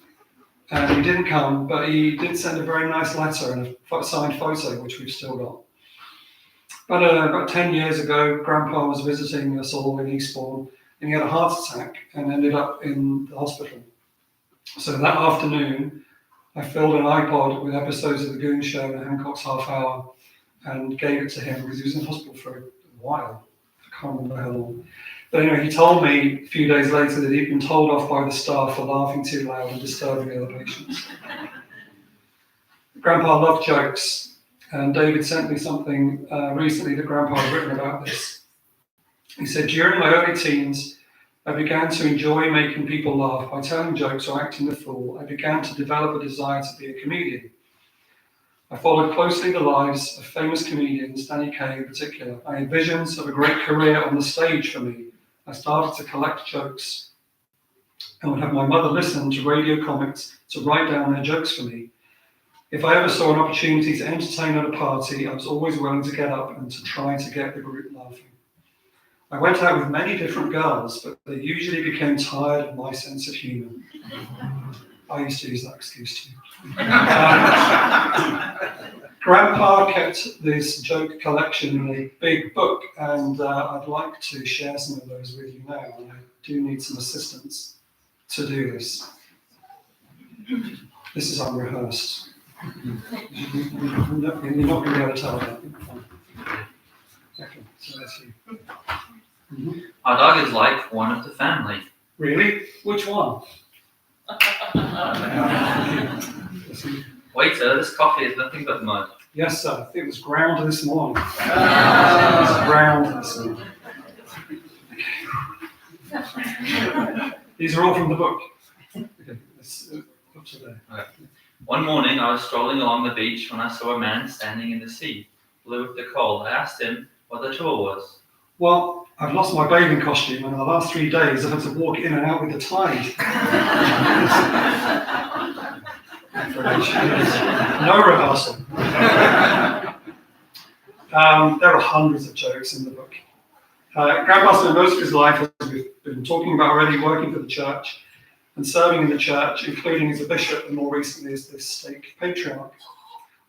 S8: And he didn't come, but he did send a very nice letter and a signed photo, which we've still got. But about 10 years ago, Grandpa was visiting us all in Eastbourne, and he had a heart attack and ended up in the hospital. So that afternoon, I filled an iPod with episodes of The Goon Show and Hancock's Half Hour and gave it to him because he was in hospital for a while. I can't remember how long. But anyway, he told me a few days later that he'd been told off by the staff for laughing too loud and disturbing the other patients. Grandpa loved jokes, and David sent me something recently that Grandpa had written about this. He said, during my early teens, I began to enjoy making people laugh by telling jokes or acting the fool. I began to develop a desire to be a comedian. I followed closely the lives of famous comedians, Danny Kaye in particular. I had visions of a great career on the stage for me. I started to collect jokes. I would have my mother listen to radio comics to write down their jokes for me. If I ever saw an opportunity to entertain at a party, I was always willing to get up and to try to get the group laughing. I went out with many different girls, but they usually became tired of my sense of humour. I used to use that excuse too. Grandpa kept this joke collection in a big book, and I'd like to share some of those with you now, and I do need some assistance to do this. This is unrehearsed. You're not going to be able to tell that. Okay, so that's you. Mm-hmm.
S9: Our dog is like one of the family.
S8: Really? Which one?
S9: Waiter, this coffee is nothing but mud.
S8: Yes, sir. It was ground this morning. It was ground this morning. These are all from the book. Okay, let's up to there.
S9: Okay. One morning, I was strolling along the beach when I saw a man standing in the sea, blue with the cold. I asked him what the trouble was.
S8: Well, I've lost my bathing costume, and in the last 3 days I've had to walk in and out with the tide. No rehearsal. There are hundreds of jokes in the book. Grandpa spent most of his life, as we've been talking about already, working for the church and serving in the church, including as a bishop and more recently as the stake patriarch.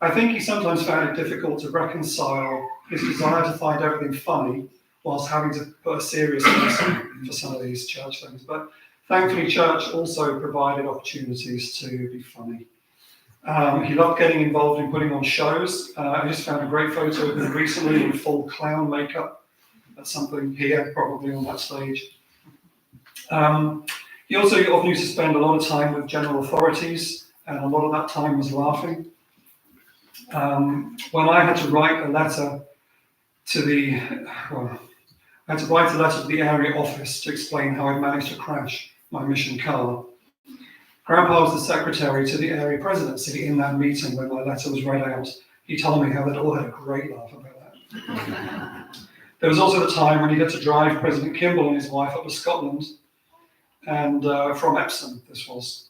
S8: I think he sometimes found it difficult to reconcile his desire to find everything funny whilst having to put a serious face for some of these church things. But thankfully, church also provided opportunities to be funny. He loved getting involved in putting on shows. I just found a great photo of him recently in full clown makeup. That's something here, probably on that stage. He also often used to spend a lot of time with general authorities, and a lot of that time was laughing. When I had to write a letter to the, I had to write a letter to the area office to explain how I'd managed to crash my mission car. Grandpa was the secretary to the area presidency in that meeting when my letter was read out. He told me how they'd all had a great laugh about that. There was also the time when he had to drive President Kimball and his wife up to Scotland, and from Epsom this was.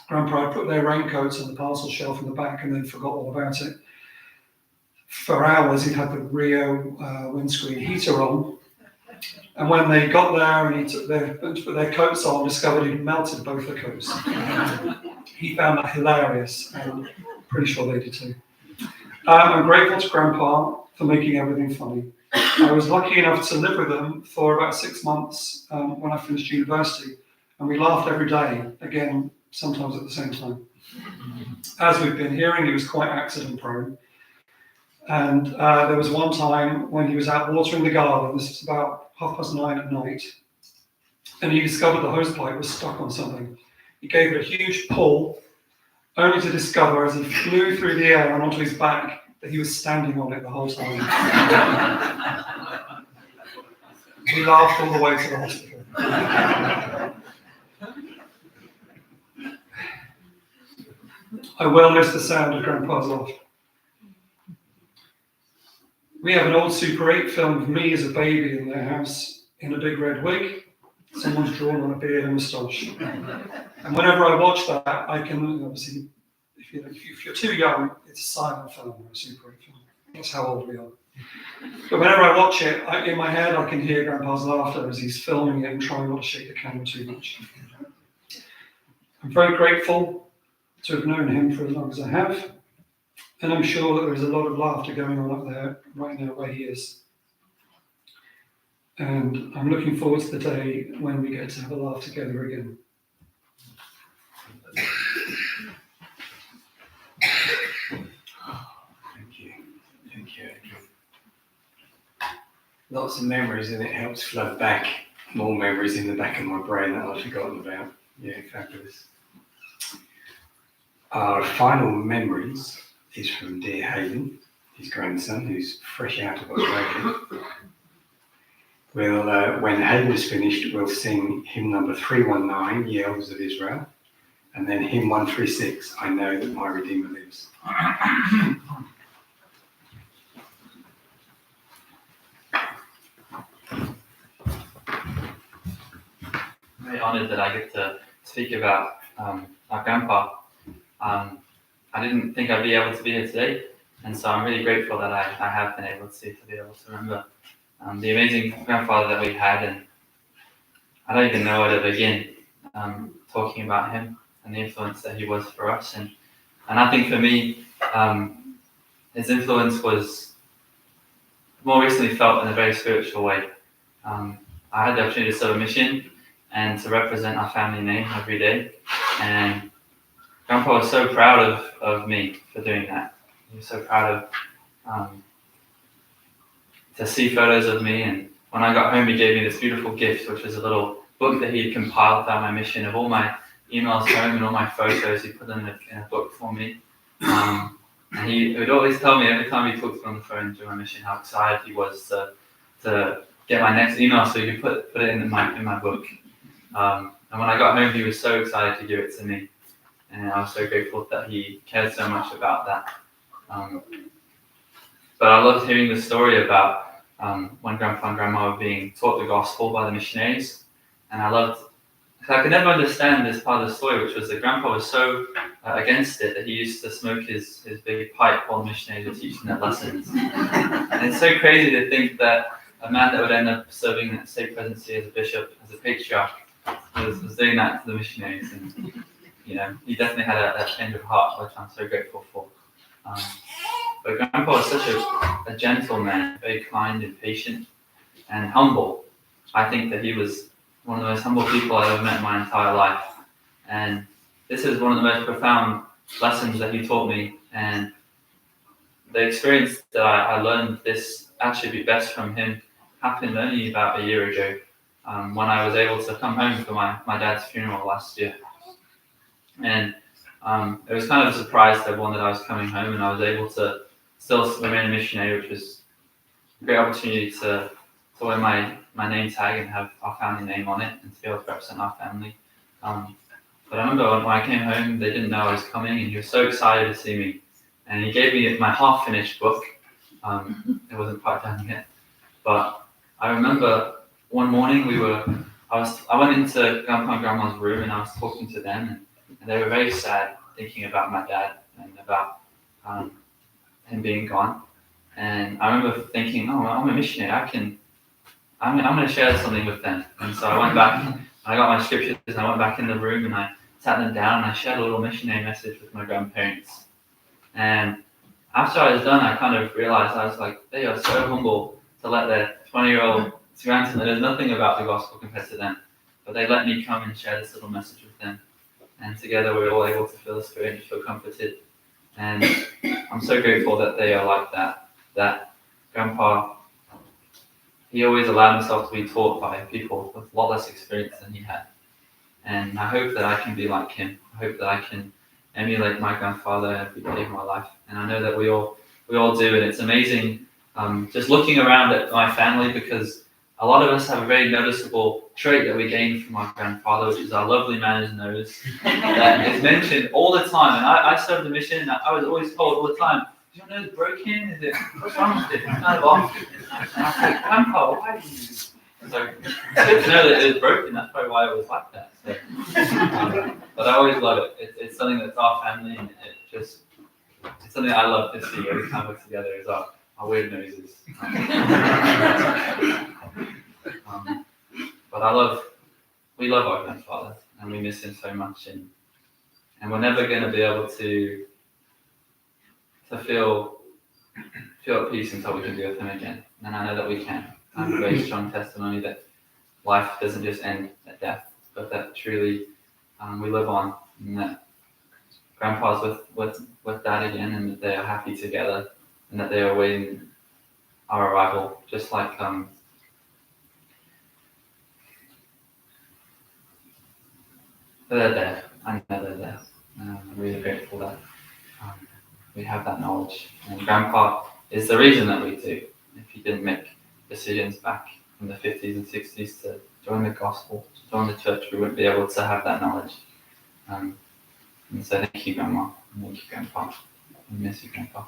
S8: Grandpa had put their raincoats on the parcel shelf in the back and then forgot all about it. For hours he'd had the Rio windscreen heater on, and when they got there and he put their coats on, discovered he'd melted both the coats. He found that hilarious, and I'm pretty sure they did too. I'm grateful to Grandpa for making everything funny. I was lucky enough to live with him for about 6 months when I finished university, and we laughed every day, again, sometimes at the same time. As we've been hearing, he was quite accident prone. And there was one time when he was out watering the garden, this was about 9:30 at night, and he discovered the hosepipe was stuck on something. He gave it a huge pull, only to discover as he flew through the air and onto his back that he was standing on it the whole time. We laughed all the way to the hospital. I well miss the sound of Grandpa's laugh. We have an old Super 8 film of me as a baby in their house in a big red wig. Someone's drawn on a beard and moustache. And whenever I watch that, I can, obviously, if you're too young, it's a silent film or a Super 8 film. That's how old we are. But whenever I watch it, in my head, I can hear Grandpa's laughter as he's filming it and trying not to shake the camera too much. I'm very grateful to have known him for as long as I have. And I'm sure that there is a lot of laughter going on up there right now where he is. And I'm looking forward to the day when we get to have a laugh together again.
S1: Thank you, Adrian. Lots of memories, and it helps flood back more memories in the back of my brain that I've forgotten about. Yeah, fabulous. Our final memories is from dear Hayden, his grandson, who's fresh out of Australia. When Hayden is finished, we'll sing hymn number 319, Ye Elders of Israel, and then hymn 136, I Know That My Redeemer Lives.
S9: I'm very honoured that I get to speak about our grandpa. I didn't think I'd be able to be here today, and so I'm really grateful that I have been able to be able to remember the amazing grandfather that we had, and I don't even know where to begin talking about him and the influence that he was for us. And I think for me, his influence was more recently felt in a very spiritual way. I had the opportunity to serve a mission and to represent our family name every day, and Grandpa was so proud of me for doing that. He was so proud of to see photos of me, and when I got home he gave me this beautiful gift, which was a little book that he'd compiled about my mission of all my emails home and all my photos. He put them in a book for me. And he would always tell me every time he talked to me on the phone during my mission how excited he was to get my next email so he could put it in my book. And when I got home he was so excited to give it to me. And I was so grateful that he cared so much about that. But I loved hearing the story about when Grandpa and Grandma were being taught the gospel by the missionaries. And I could never understand this part of the story, which was that Grandpa was so against it that he used to smoke his big pipe while the missionaries were teaching their lessons. And it's so crazy to think that a man that would end up serving that state presidency as a bishop, as a patriarch, was doing that to the missionaries. And he definitely had a change of heart, which I'm so grateful for. But Grandpa was such a gentle man, very kind and patient and humble. I think that he was one of the most humble people I've ever met in my entire life. And this is one of the most profound lessons that he taught me. And the experience that I learned this attribute best from him happened only about a year ago. when I was able to come home for my dad's funeral last year. And it was kind of a surprise to everyone that I was coming home, and I was able to still remain a missionary, which was a great opportunity to wear my name tag and have our family name on it and to be able to represent our family. But I remember when I came home, they didn't know I was coming, and he was so excited to see me. And he gave me my half-finished book. It wasn't quite done yet. But I remember one morning I went into Grandpa and Grandma's room, and I was talking to them, and they were very sad, thinking about my dad and about him being gone. And I remember thinking, oh, I'm a missionary. I'm going to share something with them. And so I went back, I got my scriptures, and I went back in the room, and I sat them down, and I shared a little missionary message with my grandparents. And after I was done, I kind of realized, I was like, they are so humble to let their 20-year-old grandson that knows nothing about the gospel confess to them. But they let me come and share this little message with them. And together we were all able to feel the Spirit and feel comforted. And I'm so grateful that they are like that. That Grandpa, he always allowed himself to be taught by people with a lot less experience than he had. And I hope that I can be like him. I hope that I can emulate my grandfather every day of my life. And I know that we all do. And it's amazing just looking around at my family, because a lot of us have a very noticeable trait that we gained from our grandfather, which is our lovely man's nose. That is mentioned all the time. And I served the mission, and I was always told all the time, is your nose broken? What's wrong with it? It's kind of off. And I said, Grandpa, why do you? So it's good to know that it was broken. That's probably why it was like that. So, but I always love it. It's something that's our family, and it's something I love to see every time we're together, is our weird noses. But we love our grandfather, and we miss him so much, and we're never going to be able to feel at peace until we can be with him again. And I know that we can. I have a very strong testimony that life doesn't just end at death, but that truly we live on, and that Grandpa's with Dad again, and that they are happy together, and that they are awaiting our arrival, just like they're there. I know they're there. I'm really grateful that we have that knowledge. And Grandpa is the reason that we do. If he didn't make decisions back in the 50s and 60s to join the gospel, to join the church, we wouldn't be able to have that knowledge. And so thank you, Grandma. And thank you, Grandpa. I miss you, Grandpa.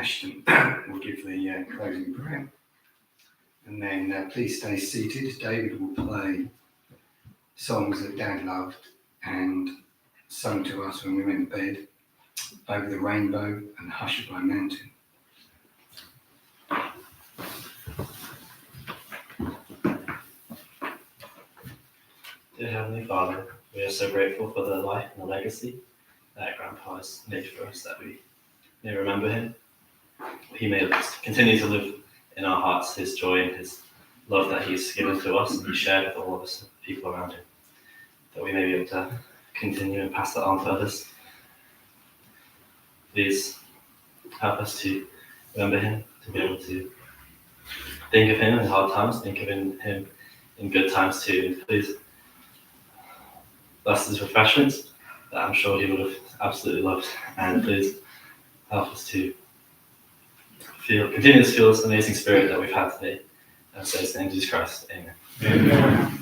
S1: Ashton will give the closing prayer. And then please stay seated. David will play songs that Dad loved and sung to us when we went to bed, Over the Rainbow and Hushabye Mountain.
S10: Dear Heavenly Father, we are so grateful for the life and the legacy that Grandpa has made for us, that we may remember him. He may continue to live in our hearts his joy and his love that he's given to us and he shared with all of us, people around him, that we may be able to continue and pass that on to others. Please help us to remember him, to be able to think of him in hard times, think of him in good times too. And please bless his refreshments that I'm sure he would have absolutely loved. And please help us to continue to feel this amazing spirit that we've had today. And so it's in Jesus Christ. Amen. Amen.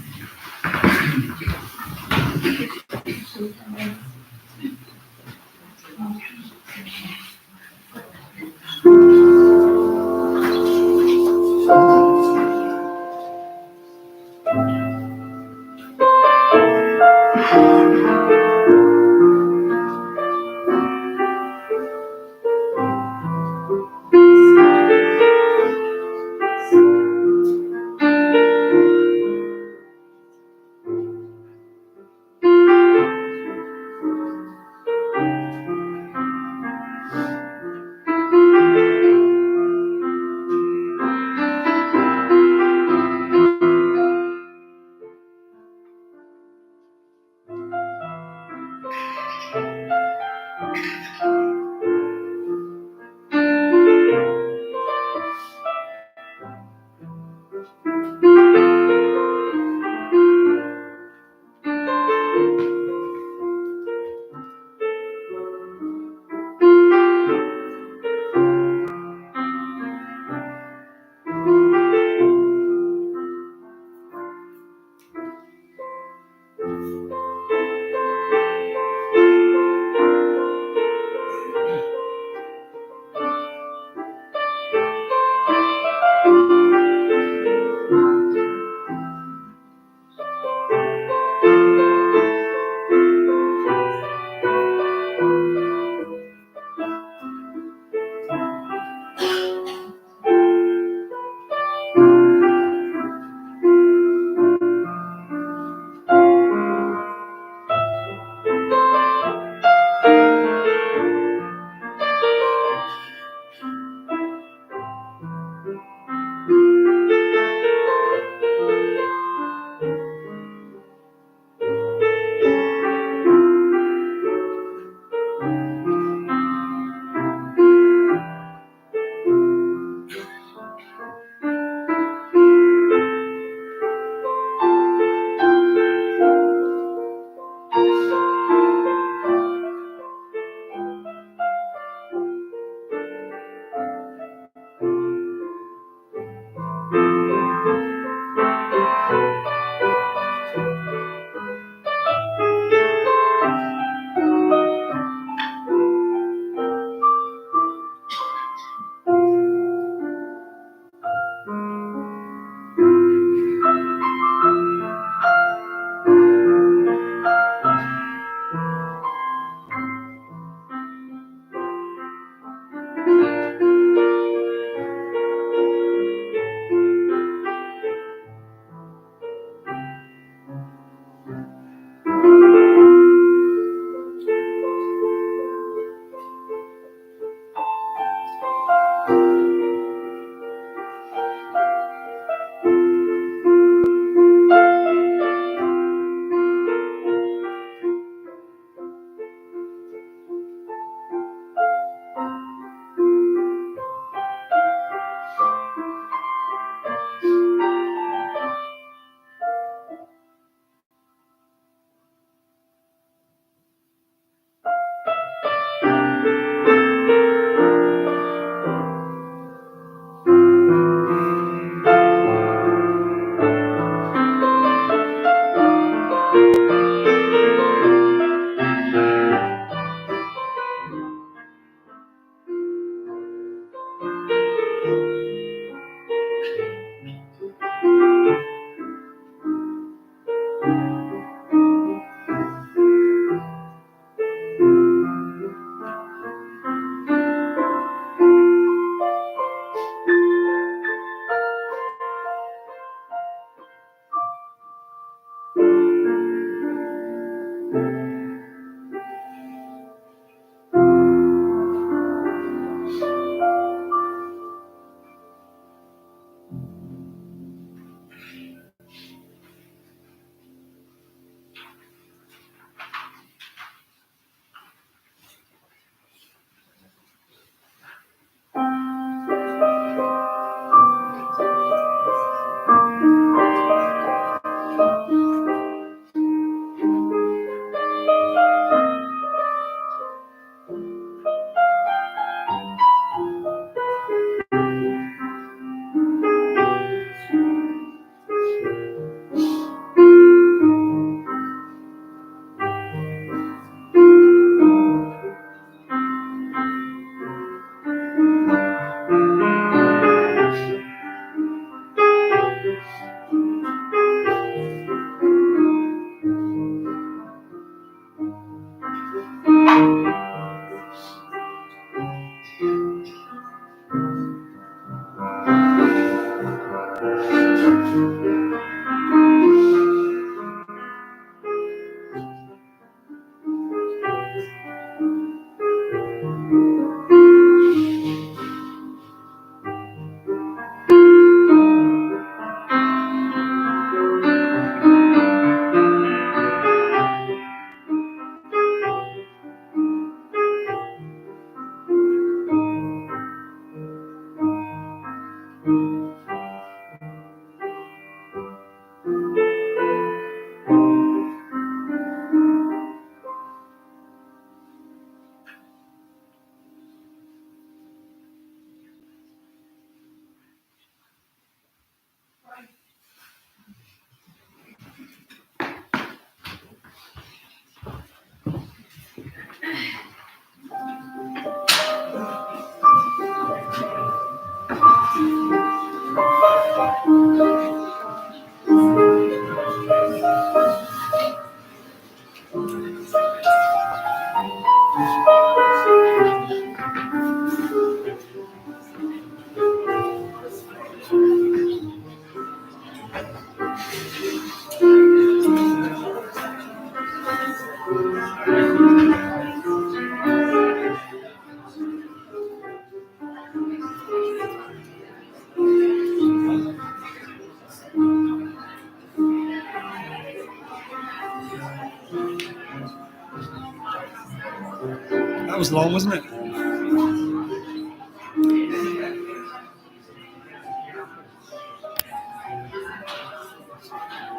S8: That was long, wasn't it?